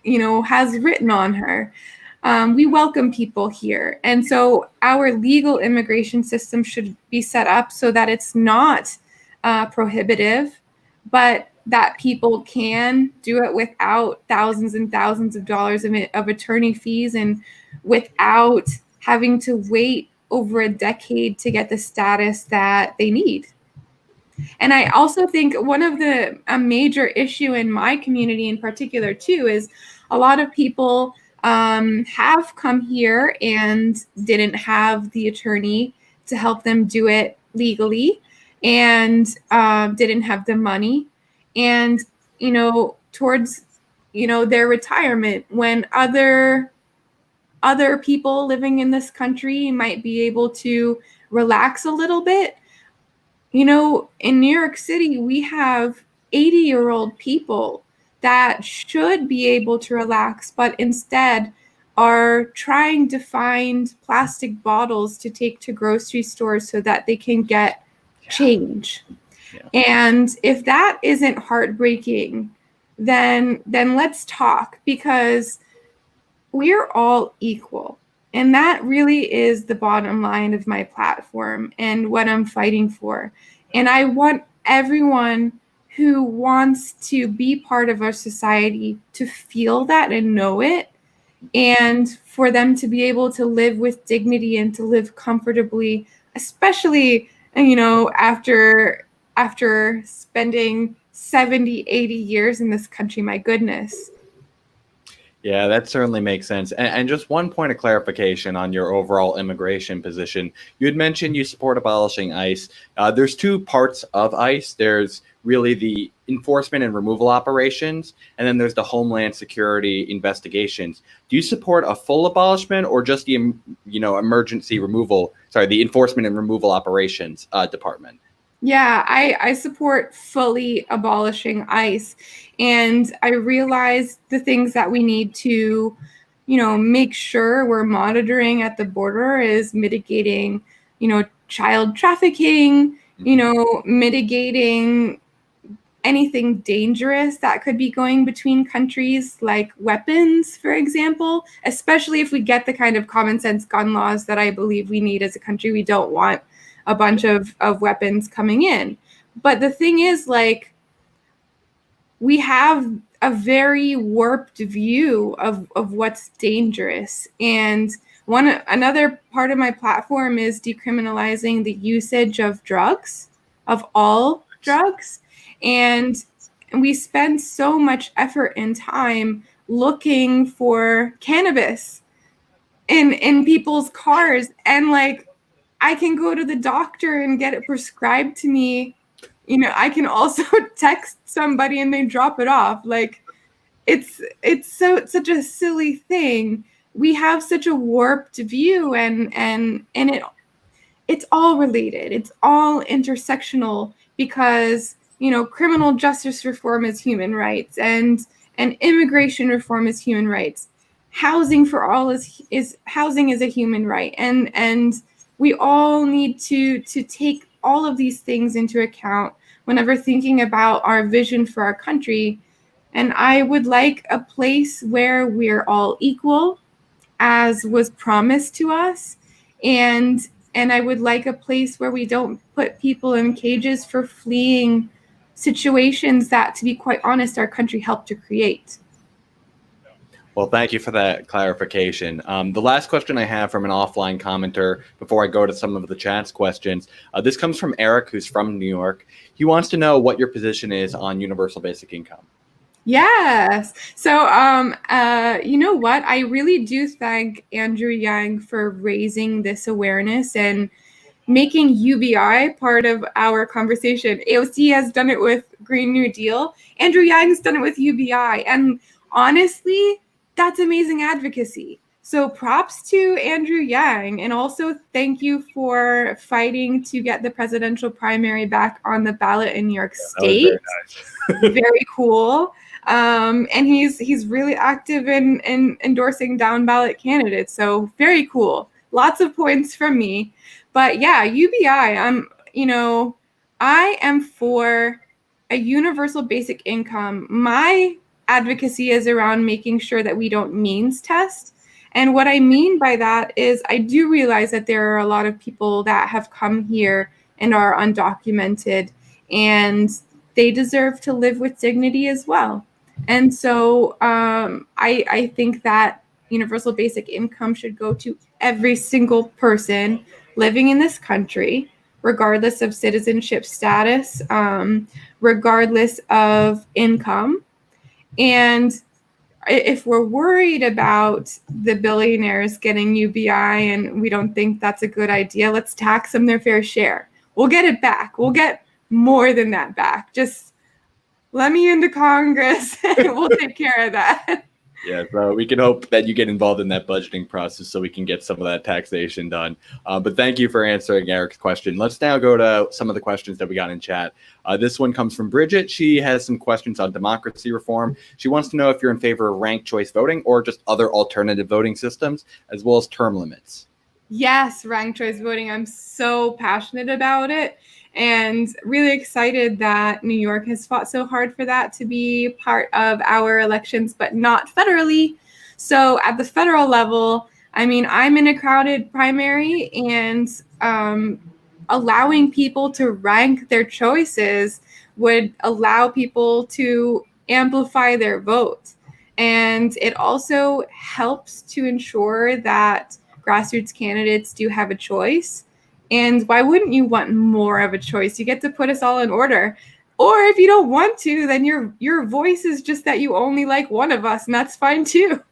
Speaker 2: has written on her. We welcome people here. And so our legal immigration system should be set up so that it's not prohibitive, but that people can do it without thousands and thousands of dollars of attorney fees and without having to wait over a decade to get the status that they need. And I also think one of a major issue in my community in particular too is a lot of people have come here and didn't have the attorney to help them do it legally and didn't have the money. And, towards, their retirement, when other people living in this country might be able to relax a little bit. In New York City, we have 80-year-old people that should be able to relax, but instead are trying to find plastic bottles to take to grocery stores so that they can get change. Yeah. And if that isn't heartbreaking, then let's talk, because we're all equal. And that really is the bottom line of my platform and what I'm fighting for. And I want everyone who wants to be part of our society to feel that and know it, and for them to be able to live with dignity and to live comfortably, especially, after spending 70, 80 years in this country. My goodness.
Speaker 1: Yeah, that certainly makes sense. And just one point of clarification on your overall immigration position. You had mentioned you support abolishing ICE. There's two parts of ICE. There's really the enforcement and removal operations, and then there's the Homeland Security investigations. Do you support a full abolishment or just the emergency removal, the enforcement and removal operations department?
Speaker 2: Yeah, I support fully abolishing ICE. And I realize the things that we need to, make sure we're monitoring at the border is mitigating, child trafficking, mitigating anything dangerous that could be going between countries, like weapons, for example, especially if we get the kind of common sense gun laws that I believe we need as a country. We don't want a bunch of weapons coming in. But the thing is, we have a very warped view of what's dangerous. And another part of my platform is decriminalizing the usage of drugs, of all drugs. And we spend so much effort and time looking for cannabis in people's cars. And I can go to the doctor and get it prescribed to me. I can also text somebody and they drop it off. It's such a silly thing. We have such a warped view, and it's all related. It's all intersectional, because criminal justice reform is human rights, and immigration reform is human rights. Housing for all is housing is a human right, and we all need to take all of these things into account whenever thinking about our vision for our country. And I would like a place where we're all equal, as was promised to us, and I would like a place where we don't put people in cages for fleeing situations that, to be quite honest, our country helped to create.
Speaker 1: Well, thank you for that clarification. The last question I have from an offline commenter before I go to some of the chat's questions, this comes from Eric, who's from New York. He wants to know what your position is on universal basic income.
Speaker 2: Yes. So, you know what? I really do thank Andrew Yang for raising this awareness and making UBI part of our conversation. AOC has done it with Green New Deal. Andrew Yang's done it with UBI. And honestly, that's amazing advocacy. So props to Andrew Yang. And also thank you for fighting to get the presidential primary back on the ballot in New York State. Very nice. Very cool. And he's really active in endorsing down ballot candidates. So very cool. Lots of points from me. But yeah, UBI, I am for a universal basic income, my advocacy is around making sure that we don't means test. And what I mean by that is I do realize that there are a lot of people that have come here and are undocumented, and they deserve to live with dignity as well. And so I think that universal basic income should go to every single person living in this country, regardless of citizenship status, regardless of income. And if we're worried about the billionaires getting UBI and we don't think that's a good idea, let's tax them their fair share. We'll get it back. We'll get more than that back. Just let me into Congress and we'll take care of that.
Speaker 1: Yeah, so we can hope that you get involved in that budgeting process so we can get some of that taxation done. But thank you for answering Eric's question. Let's now go to some of the questions that we got in chat. This one comes from Bridget. She has some questions on democracy reform. She wants to know if you're in favor of ranked choice voting or just other alternative voting systems, as well as term limits.
Speaker 2: Yes, ranked choice voting. I'm so passionate about it and really excited that New York has fought so hard for that to be part of our elections, but not federally. So at the federal level, I mean, I'm in a crowded primary, and allowing people to rank their choices would allow people to amplify their vote. And it also helps to ensure that grassroots candidates do have a choice. And why wouldn't you want more of a choice? You get to put us all in order. Or if you don't want to, then your voice is just that you only like one of us, and that's fine too.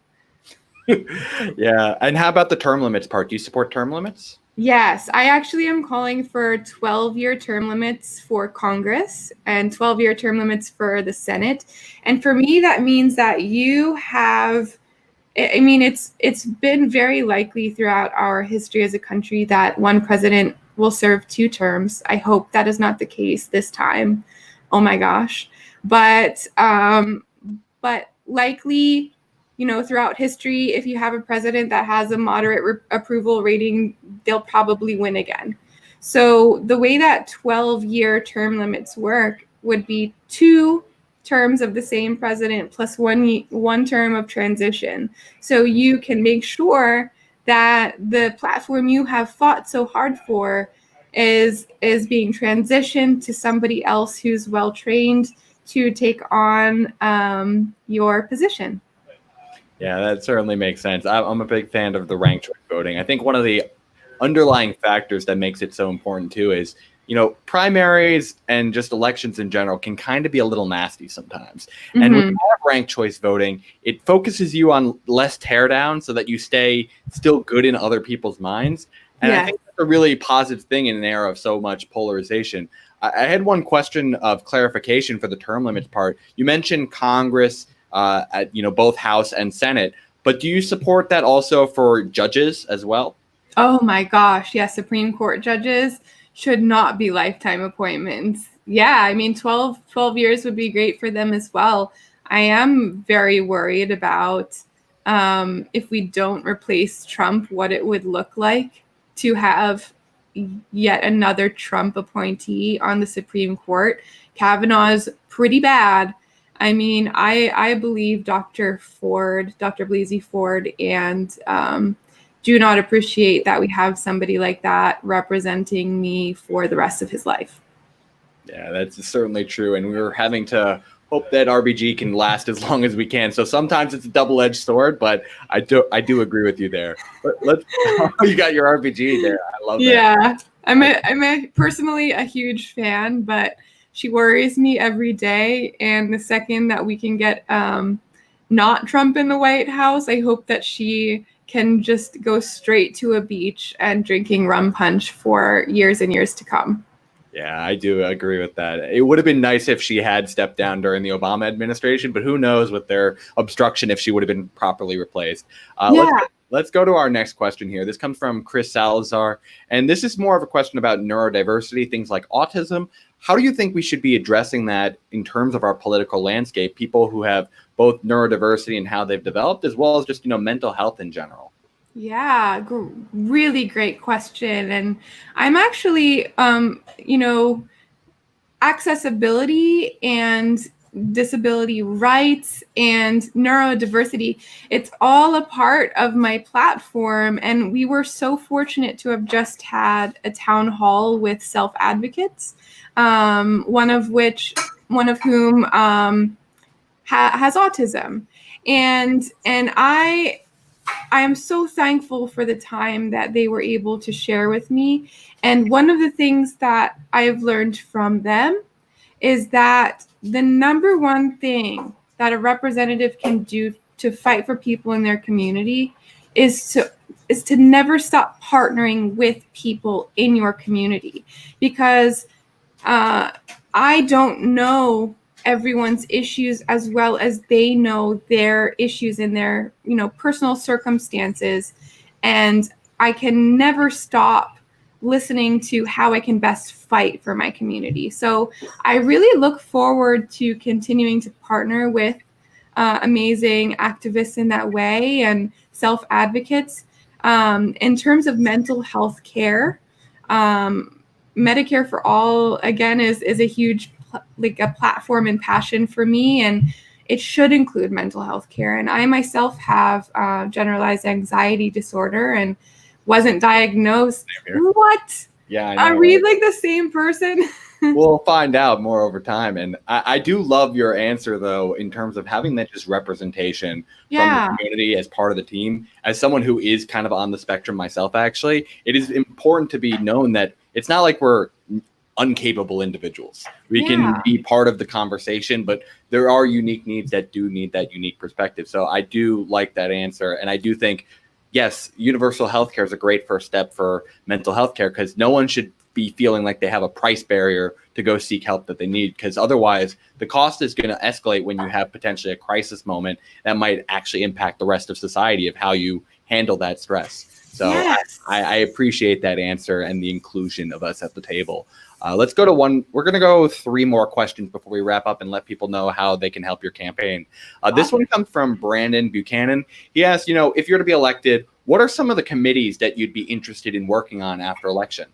Speaker 1: Yeah. And how about the term limits part? Do you support term limits?
Speaker 2: Yes, I actually am calling for 12-year term limits for Congress and 12-year term limits for the Senate. And for me, that means that you have, I mean, it's been very likely throughout our history as a country that one president will serve 2 terms. I hope that is not the case this time. Oh my gosh. But likely, you know, throughout history, if you have a president that has a moderate approval rating, they'll probably win again. So the way that 12-year term limits work would be 2 terms of the same president plus one term of transition. So you can make sure that the platform you have fought so hard for is being transitioned to somebody else who's well trained to take on your position.
Speaker 1: Yeah, that certainly makes sense. I'm a big fan of the ranked choice voting. I think one of the underlying factors that makes it so important too is, you know, primaries and just elections in general can kind of be a little nasty sometimes. Mm-hmm. And when you have ranked choice voting, it focuses you on less teardown so that you stay still good in other people's minds. And I think that's a really positive thing in an era of so much polarization. I had one question of clarification for the term limits part. You mentioned Congress, at, you know, both House and Senate, but do you support that also for judges as well?
Speaker 2: Oh my gosh, yes, Supreme Court judges should not be lifetime appointments. Yeah, I mean, 12 years would be great for them as well. I am very worried about if we don't replace Trump, what it would look like to have yet another Trump appointee on the Supreme Court. Kavanaugh's pretty bad. I mean, I believe Dr. Blasey Ford, and do not appreciate that we have somebody like that representing me for the rest of his life.
Speaker 1: Yeah, that's certainly true. And we're having to hope that RBG can last as long as we can. So sometimes it's a double-edged sword, but I do agree with you there. But you got your RBG there. I love that.
Speaker 2: Yeah, I'm personally a huge fan, but she worries me every day. And the second that we can get not Trump in the White House, I hope that she can just go straight to a beach and drinking rum punch for years and years to come.
Speaker 1: Yeah, I do agree with that. It would have been nice if she had stepped down during the Obama administration, but who knows with their obstruction if she would have been properly replaced. Let's go to our next question here. This comes from Chris Salazar, and this is more of a question about neurodiversity, things like autism. How do you think we should be addressing that in terms of our political landscape, people who have both neurodiversity and how they've developed, as well as just, you know, mental health in general?
Speaker 2: Yeah, really great question. And I'm actually, you know, accessibility and disability rights and neurodiversity, it's all a part of my platform. And we were so fortunate to have just had a town hall with self-advocates, one of whom has autism. And I am so thankful for the time that they were able to share with me. And one of the things that I've learned from them is that the number one thing that a representative can do to fight for people in their community is to never stop partnering with people in your community, because I don't know everyone's issues as well as they know their issues in their, personal circumstances. And I can never stop listening to how I can best fight for my community. So I really look forward to continuing to partner with amazing activists in that way and self-advocates. In terms of mental health care, Medicare for All, again, is a huge a platform and passion for me, and it should include mental health care. And I myself have generalized anxiety disorder and wasn't diagnosed. What?
Speaker 1: Yeah, I know.
Speaker 2: Are we like the same person?
Speaker 1: We'll find out more over time. And I do love your answer, though, in terms of having that just representation from the community as part of the team. As someone who is kind of on the spectrum myself, actually, it is important to be known that it's not like we're uncapable individuals. We can be part of the conversation, but there are unique needs that do need that unique perspective. So I do like that answer. And I do think, yes, universal healthcare is a great first step for mental health care, because no one should be feeling like they have a price barrier to go seek help that they need, because otherwise the cost is going to escalate when you have potentially a crisis moment that might actually impact the rest of society of how you handle that stress. So I appreciate that answer and the inclusion of us at the table. Let's go to one. We're going to go 3 more questions before we wrap up and let people know how they can help your campaign. This one comes from Brandon Buchanan. He asks, if you're to be elected, what are some of the committees that you'd be interested in working on after election?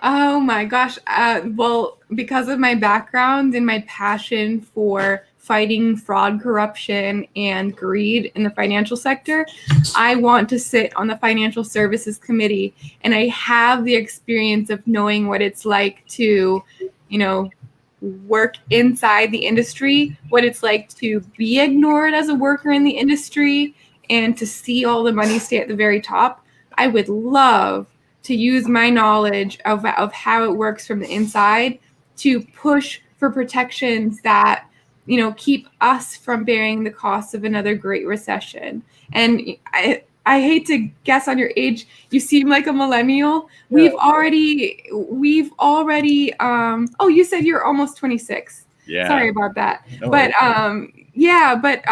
Speaker 2: Oh my gosh. Well, because of my background and my passion for fighting fraud, corruption, and greed in the financial sector, I want to sit on the Financial Services Committee. And I have the experience of knowing what it's like to, work inside the industry, what it's like to be ignored as a worker in the industry, and to see all the money stay at the very top. I would love to use my knowledge of how it works from the inside to push for protections that, keep us from bearing the cost of another great recession. And I hate to guess on your age. You seem like a millennial. We've already, oh, you said you're almost 26.
Speaker 1: Yeah.
Speaker 2: Sorry about that.
Speaker 1: No
Speaker 2: but,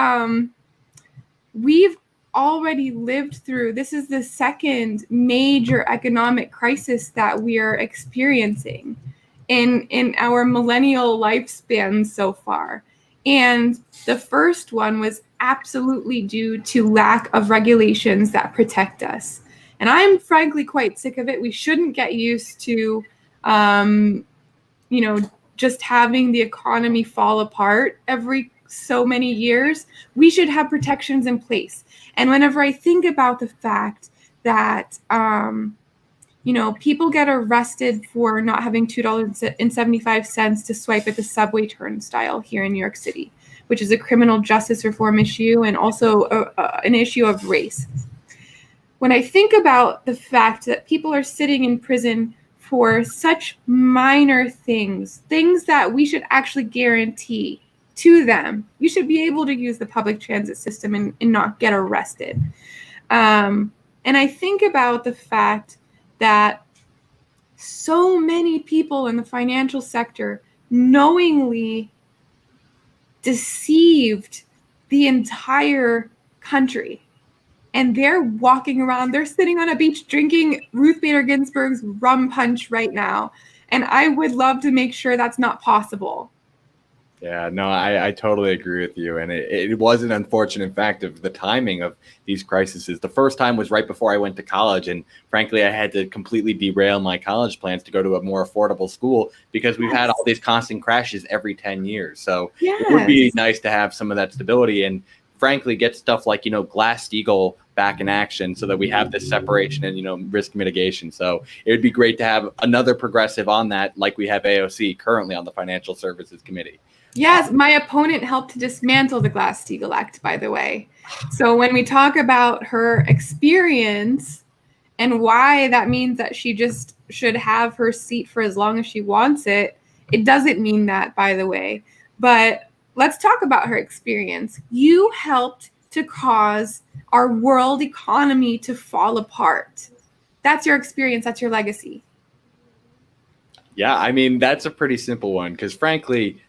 Speaker 2: we've already lived through, this is the second major economic crisis that we are experiencing in our millennial lifespan so far. And the first one was absolutely due to lack of regulations that protect us. And I'm frankly quite sick of it. We shouldn't get used to, just having the economy fall apart every so many years. We should have protections in place. And whenever I think about the fact that, people get arrested for not having $2.75 to swipe at the subway turnstile here in New York City, which is a criminal justice reform issue and also an issue of race. When I think about the fact that people are sitting in prison for such minor things that we should actually guarantee to them, you should be able to use the public transit system and not get arrested. And I think about the fact that so many people in the financial sector knowingly deceived the entire country. And they're walking around, they're sitting on a beach drinking Ruth Bader Ginsburg's rum punch right now. And I would love to make sure that's not possible.
Speaker 1: Yeah, no, I totally agree with you. And it was an unfortunate fact of the timing of these crises. The first time was right before I went to college. And frankly, I had to completely derail my college plans to go to a more affordable school because we've had all
Speaker 2: Yes.
Speaker 1: these constant crashes every 10 years. So it would be
Speaker 2: Yes.
Speaker 1: nice to have some of that stability and frankly get stuff like, Glass-Steagall back in action so that we have this separation and, risk mitigation. So it would be great to have another progressive on that, like we have AOC currently on the Financial Services Committee.
Speaker 2: Yes, my opponent helped to dismantle the Glass-Steagall Act, by the way. So when we talk about her experience and why that means that she just should have her seat for as long as she wants it, it doesn't mean that, by the way. But let's talk about her experience. You helped to cause our world economy to fall apart. That's your experience. That's your legacy.
Speaker 1: Yeah, I mean, that's a pretty simple one because frankly,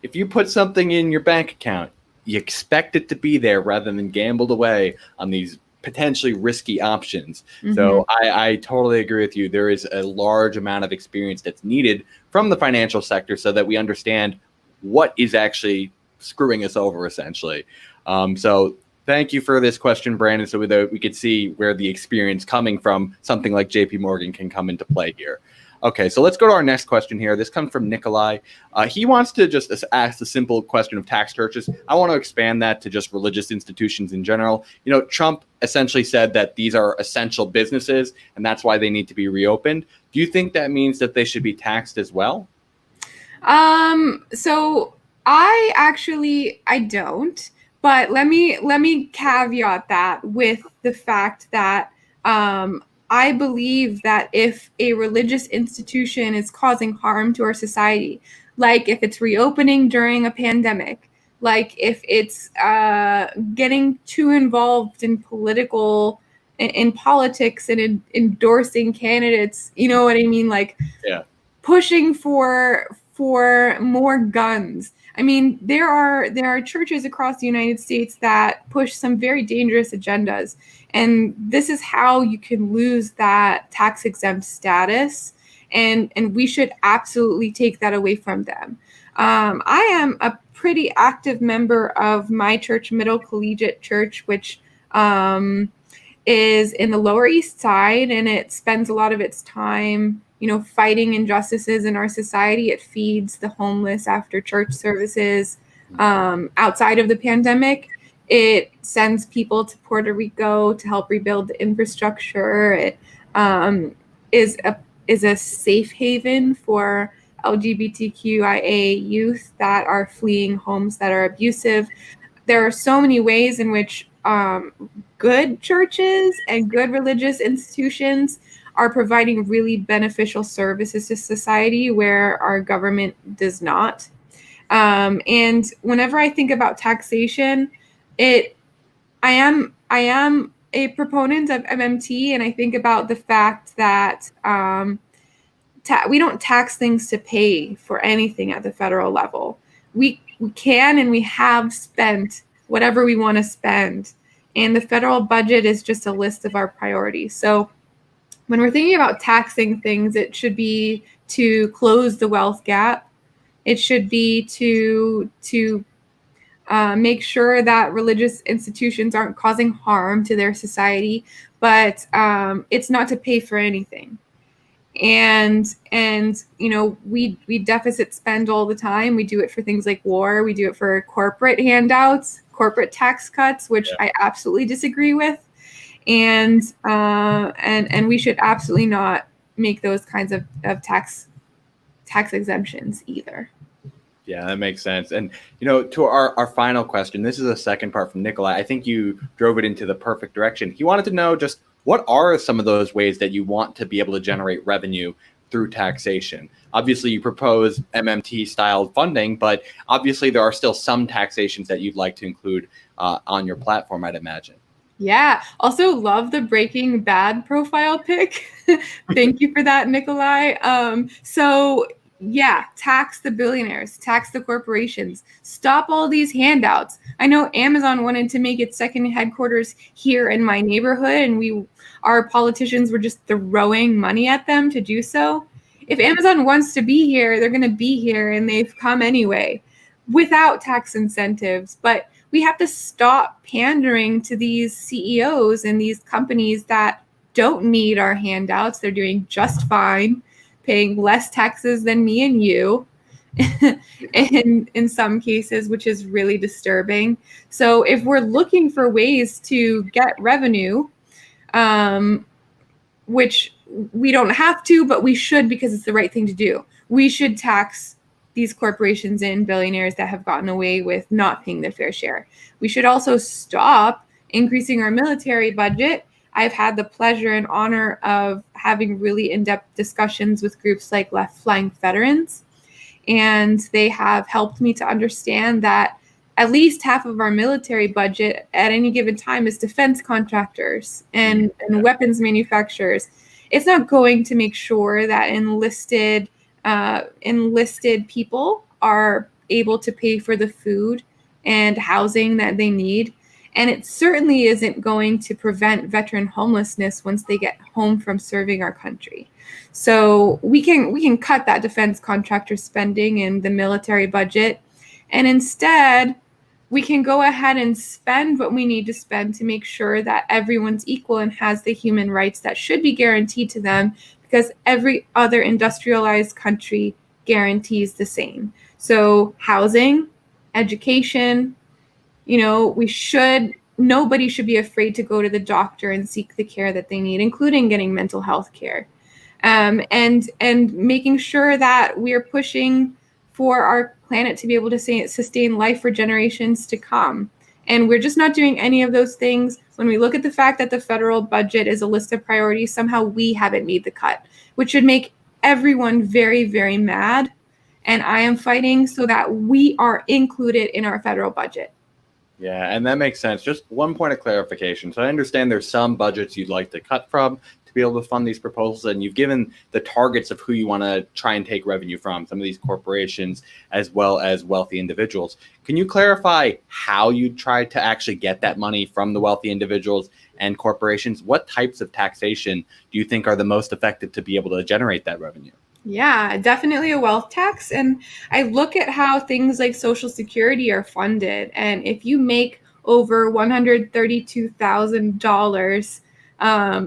Speaker 1: if you put something in your bank account, you expect it to be there rather than gambled away on these potentially risky options.
Speaker 2: Mm-hmm.
Speaker 1: So I totally agree with you. There is a large amount of experience that's needed from the financial sector so that we understand what is actually screwing us over, essentially. So thank you for this question, Brandon, so that we could see where the experience coming from something like JP Morgan can come into play here. Okay, so let's go to our next question here. This comes from Nikolai. He wants to just ask the simple question of tax churches. I want to expand that to just religious institutions in general. Trump essentially said that these are essential businesses, and that's why they need to be reopened. Do you think that means that they should be taxed as well?
Speaker 2: So I don't, but let me caveat that with the fact that, I believe that if a religious institution is causing harm to our society, like if it's reopening during a pandemic, like if it's getting too involved in politics and endorsing candidates, you know what I mean? Like,
Speaker 1: yeah,
Speaker 2: pushing for more guns. I mean, there are churches across the United States that push some very dangerous agendas, and this is how you can lose that tax exempt status, and we should absolutely take that away from them. I am a pretty active member of my church, Middle Collegiate Church, which is in the Lower East Side, and it spends a lot of its time, fighting injustices in our society. It feeds the homeless after church services. Outside of the pandemic, it sends people to Puerto Rico to help rebuild the infrastructure. It is a safe haven for LGBTQIA youth that are fleeing homes that are abusive. There are so many ways in which good churches and good religious institutions are providing really beneficial services to society where our government does not. And whenever I think about taxation, I am a proponent of MMT, and I think about the fact that we don't tax things to pay for anything at the federal level. We can and we have spent whatever we want to spend, and the federal budget is just a list of our priorities. So when we're thinking about taxing things, it should be to close the wealth gap. It should be to make sure that religious institutions aren't causing harm to their society, but it's not to pay for anything. And we deficit spend all the time. We do it for things like war. We do it for corporate handouts, corporate tax cuts, which I absolutely disagree with. And we should absolutely not make those kinds of tax exemptions either.
Speaker 1: Yeah, that makes sense. And, to our final question, this is a second part from Nikolai. I think you drove it into the perfect direction. He wanted to know just what are some of those ways that you want to be able to generate revenue through taxation? Obviously, you propose MMT-style funding, but obviously there are still some taxations that you'd like to include on your platform, I'd imagine.
Speaker 2: Yeah. Also love the Breaking Bad profile pic. Thank you for that, Nikolai. So yeah, tax the billionaires, tax the corporations, stop all these handouts. I know Amazon wanted to make its second headquarters here in my neighborhood, and our politicians were just throwing money at them to do so. If Amazon wants to be here, they're going to be here, and they've come anyway. without tax incentives. But we have to stop pandering to these CEOs and these companies that don't need our handouts. They're doing just fine, paying less taxes than me and you in some cases, which is really disturbing. So if we're looking for ways to get revenue, which we don't have to, but we should, because it's the right thing to do, we should tax these corporations and billionaires that have gotten away with not paying their fair share. We should also stop increasing our military budget. I've had the pleasure and honor of having really in-depth discussions with groups like Left Flying Veterans, and they have helped me to understand that at least half of our military budget at any given time is defense contractors and weapons manufacturers. It's not going to make sure that enlisted people are able to pay for the food and housing that they need. And it certainly isn't going to prevent veteran homelessness once they get home from serving our country. So we can cut that defense contractor spending and the military budget, and instead we can go ahead and spend what we need to spend to make sure that everyone's equal and has the human rights that should be guaranteed to them, because every other industrialized country guarantees the same. So housing, education, nobody should be afraid to go to the doctor and seek the care that they need, including getting mental health care. And making sure that we're pushing for our planet to be able to sustain life for generations to come. And we're just not doing any of those things. When we look at the fact that the federal budget is a list of priorities, somehow we haven't made the cut, which should make everyone very, very mad. And I am fighting so that we are included in our federal budget.
Speaker 1: Yeah, and that makes sense. Just one point of clarification. So I understand there's some budgets you'd like to cut from to be able to fund these proposals, and you've given the targets of who you want to try and take revenue from, some of these corporations as well as wealthy individuals. Can you clarify how you try to actually get that money from the wealthy individuals and corporations? What types of taxation do you think are the most effective to be able to generate that revenue?
Speaker 2: Yeah, definitely a wealth tax. And I look at how things like Social Security are funded. And if you make over $132,000,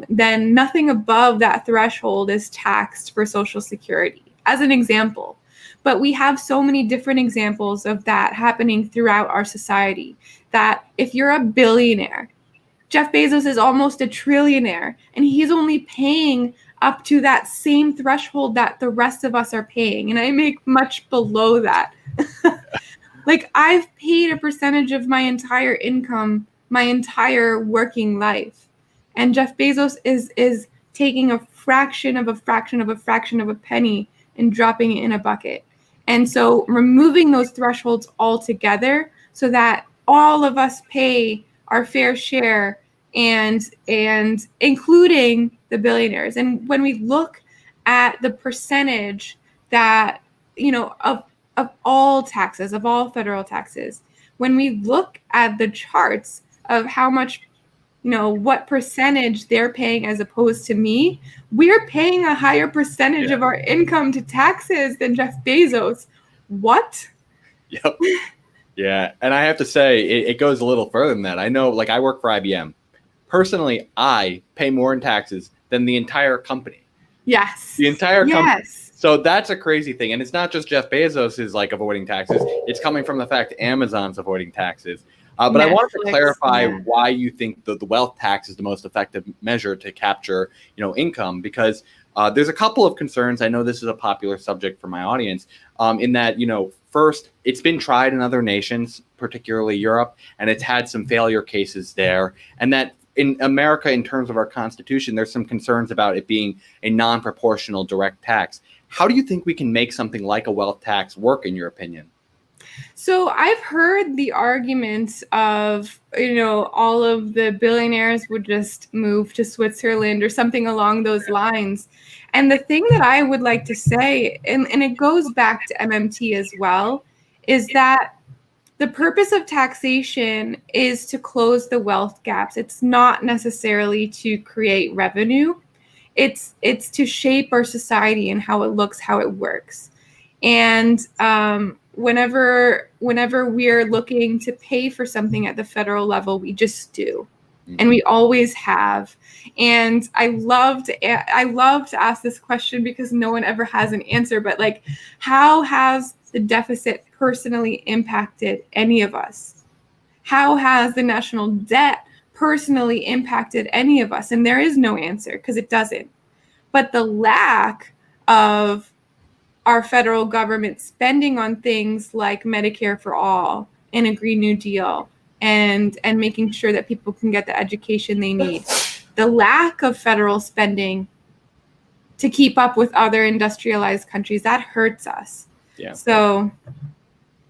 Speaker 2: then nothing above that threshold is taxed for Social Security, as an example. But we have so many different examples of that happening throughout our society, that if you're a billionaire, Jeff Bezos is almost a trillionaire, and he's only paying up to that same threshold that the rest of us are paying. And I make much below that. Like, I've paid a percentage of my entire income, my entire working life. And Jeff Bezos is taking a fraction of a fraction of a fraction of a penny and dropping it in a bucket. And so removing those thresholds altogether so that all of us pay our fair share, and including the billionaires. And when we look at the percentage that, of all taxes, of all federal taxes, when we look at the charts of how much, what percentage they're paying as opposed to me, we're paying a higher percentage of our income to taxes than Jeff Bezos. What?
Speaker 1: Yep. Yeah. And I have to say, it goes a little further than that. I know, I work for IBM. Personally, I pay more in taxes than the entire company.
Speaker 2: Yes.
Speaker 1: The entire company.
Speaker 2: Yes.
Speaker 1: So that's a crazy thing. And it's not just Jeff Bezos is avoiding taxes. It's coming from the fact Amazon's avoiding taxes. But Netflix, I wanted to clarify why you think the wealth tax is the most effective measure to capture, income, because there's a couple of concerns. I know this is a popular subject for my audience, in that, first, it's been tried in other nations, particularly Europe, and it's had some failure cases there. And that in America, in terms of our Constitution, there's some concerns about it being a non-proportional direct tax. How do you think we can make something like a wealth tax work, in your opinion?
Speaker 2: So I've heard the argument of, all of the billionaires would just move to Switzerland or something along those lines. And the thing that I would like to say, and it goes back to MMT as well, is that the purpose of taxation is to close the wealth gaps. It's not necessarily to create revenue. It's to shape our society and how it looks, how it works. And whenever we're looking to pay for something at the federal level, we just do. And we always have. And I love to ask this question because no one ever has an answer, but like, how has the deficit personally impacted any of us? How has the national debt personally impacted any of us? And there is no answer because it doesn't. But the lack of our federal government spending on things like Medicare for all and a Green New Deal and making sure that people can get the education they need. The lack of federal spending to keep up with other industrialized countries, that hurts us.
Speaker 1: Yeah.
Speaker 2: So,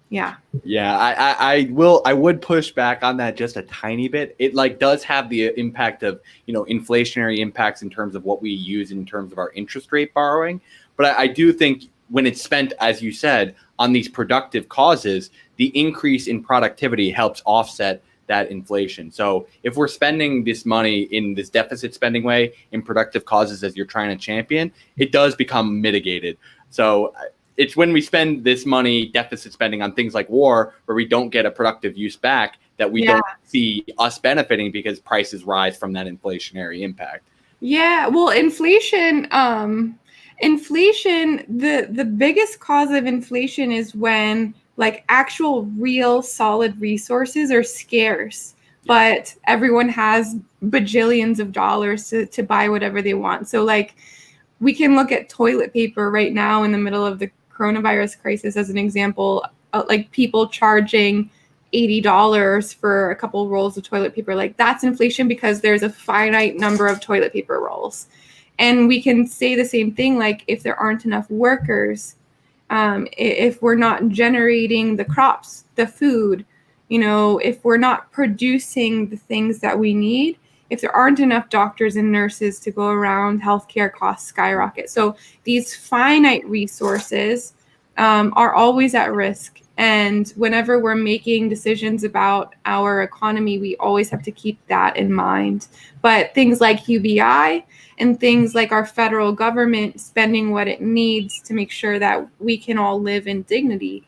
Speaker 2: yeah.
Speaker 1: Yeah, I would push back on that just a tiny bit. It like does have the impact of, inflationary impacts in terms of what we use in terms of our interest rate borrowing. But I do think when it's spent, as you said, on these productive causes, the increase in productivity helps offset that inflation. So if we're spending this money in this deficit spending way in productive causes as you're trying to champion, it does become mitigated. So it's when we spend this money deficit spending on things like war where we don't get a productive use back that we don't see us benefiting because prices rise from that inflationary impact.
Speaker 2: Yeah, well, inflation, the biggest cause of inflation is when like actual real solid resources are scarce, but everyone has bajillions of dollars to buy whatever they want. So like we can look at toilet paper right now in the middle of the coronavirus crisis as an example, like people charging $80 for a couple rolls of toilet paper. Like that's inflation because there's a finite number of toilet paper rolls. And we can say the same thing, like if there aren't enough workers, if we're not generating the crops, the food, if we're not producing the things that we need, if there aren't enough doctors and nurses to go around, healthcare costs skyrocket. So these finite resources are always at risk. And whenever we're making decisions about our economy, we always have to keep that in mind. But things like UBI and things like our federal government spending what it needs to make sure that we can all live in dignity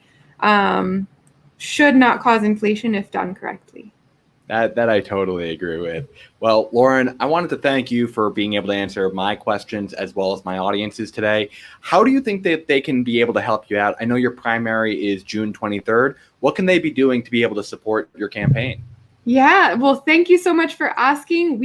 Speaker 2: should not cause inflation if done correctly.
Speaker 1: That I totally agree with. Well, Lauren, I wanted to thank you for being able to answer my questions as well as my audience's today. How do you think that they can be able to help you out? I know your primary is June 23rd. What can they be doing to be able to support your campaign?
Speaker 2: Yeah, well, thank you so much for asking.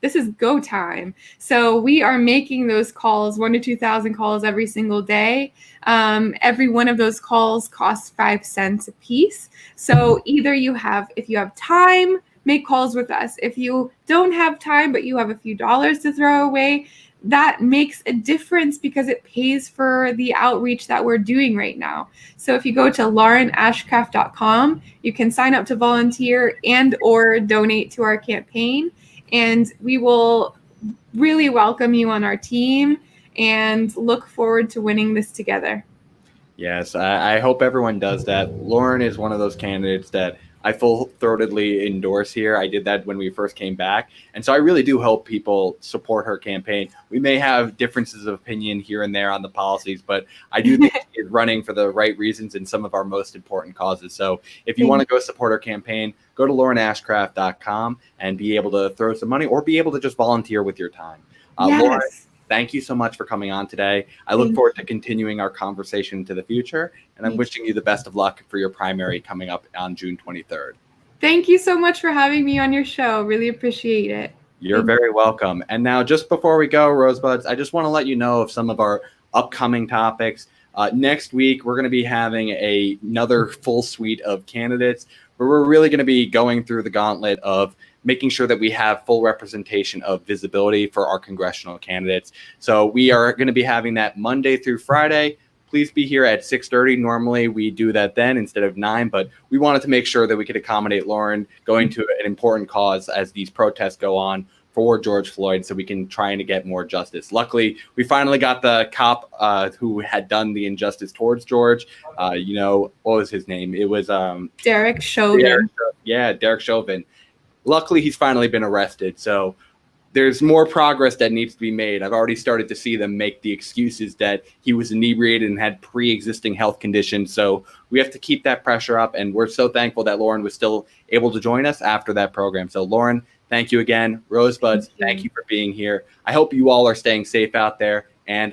Speaker 2: This is go time. So we are making those calls, 1,000 to 2,000 calls every single day. Every one of those calls costs 5 cents a piece. So either if you have time, make calls with us. If you don't have time, but you have a few dollars to throw away, that makes a difference because it pays for the outreach that we're doing right now. So if you go to laurenashcraft.com, you can sign up to volunteer and or donate to our campaign. And we will really welcome you on our team and look forward to winning this together.
Speaker 1: Yes, I hope everyone does that. Lauren is one of those candidates that I full-throatedly endorse here. I did that when we first came back. And so I really do hope people support her campaign. We may have differences of opinion here and there on the policies, but I do think she's running for the right reasons in some of our most important causes. So if you want to go support her campaign, go to laurenashcraft.com and be able to throw some money or be able to just volunteer with your time.
Speaker 2: Yes.
Speaker 1: Lauren, thank you so much for coming on today. I look forward to continuing our conversation into the future, and I'm wishing you the best of luck for your primary coming up on June 23rd.
Speaker 2: Thank you so much for having me on your show. Really appreciate it.
Speaker 1: You're very welcome. And now, just before we go, Rosebuds, I just want to let you know of some of our upcoming topics. Next week, we're going to be having another full suite of candidates where we're really going to be going through the gauntlet of making sure that we have full representation of visibility for our congressional candidates. So we are going to be having that Monday through Friday. Please be here at 6:30. Normally we do that then instead of 9, but we wanted to make sure that we could accommodate Lauren going to an important cause as these protests go on for George Floyd so we can try to get more justice. Luckily, we finally got the cop who had done the injustice towards George. What was his name? It was
Speaker 2: Derek Chauvin.
Speaker 1: Derek Chauvin. Luckily, he's finally been arrested. So there's more progress that needs to be made. I've already started to see them make the excuses that he was inebriated and had pre-existing health conditions. So we have to keep that pressure up. And we're so thankful that Lauren was still able to join us after that program. So Lauren, thank you again. Rosebuds, thank you for being here. I hope you all are staying safe out there. And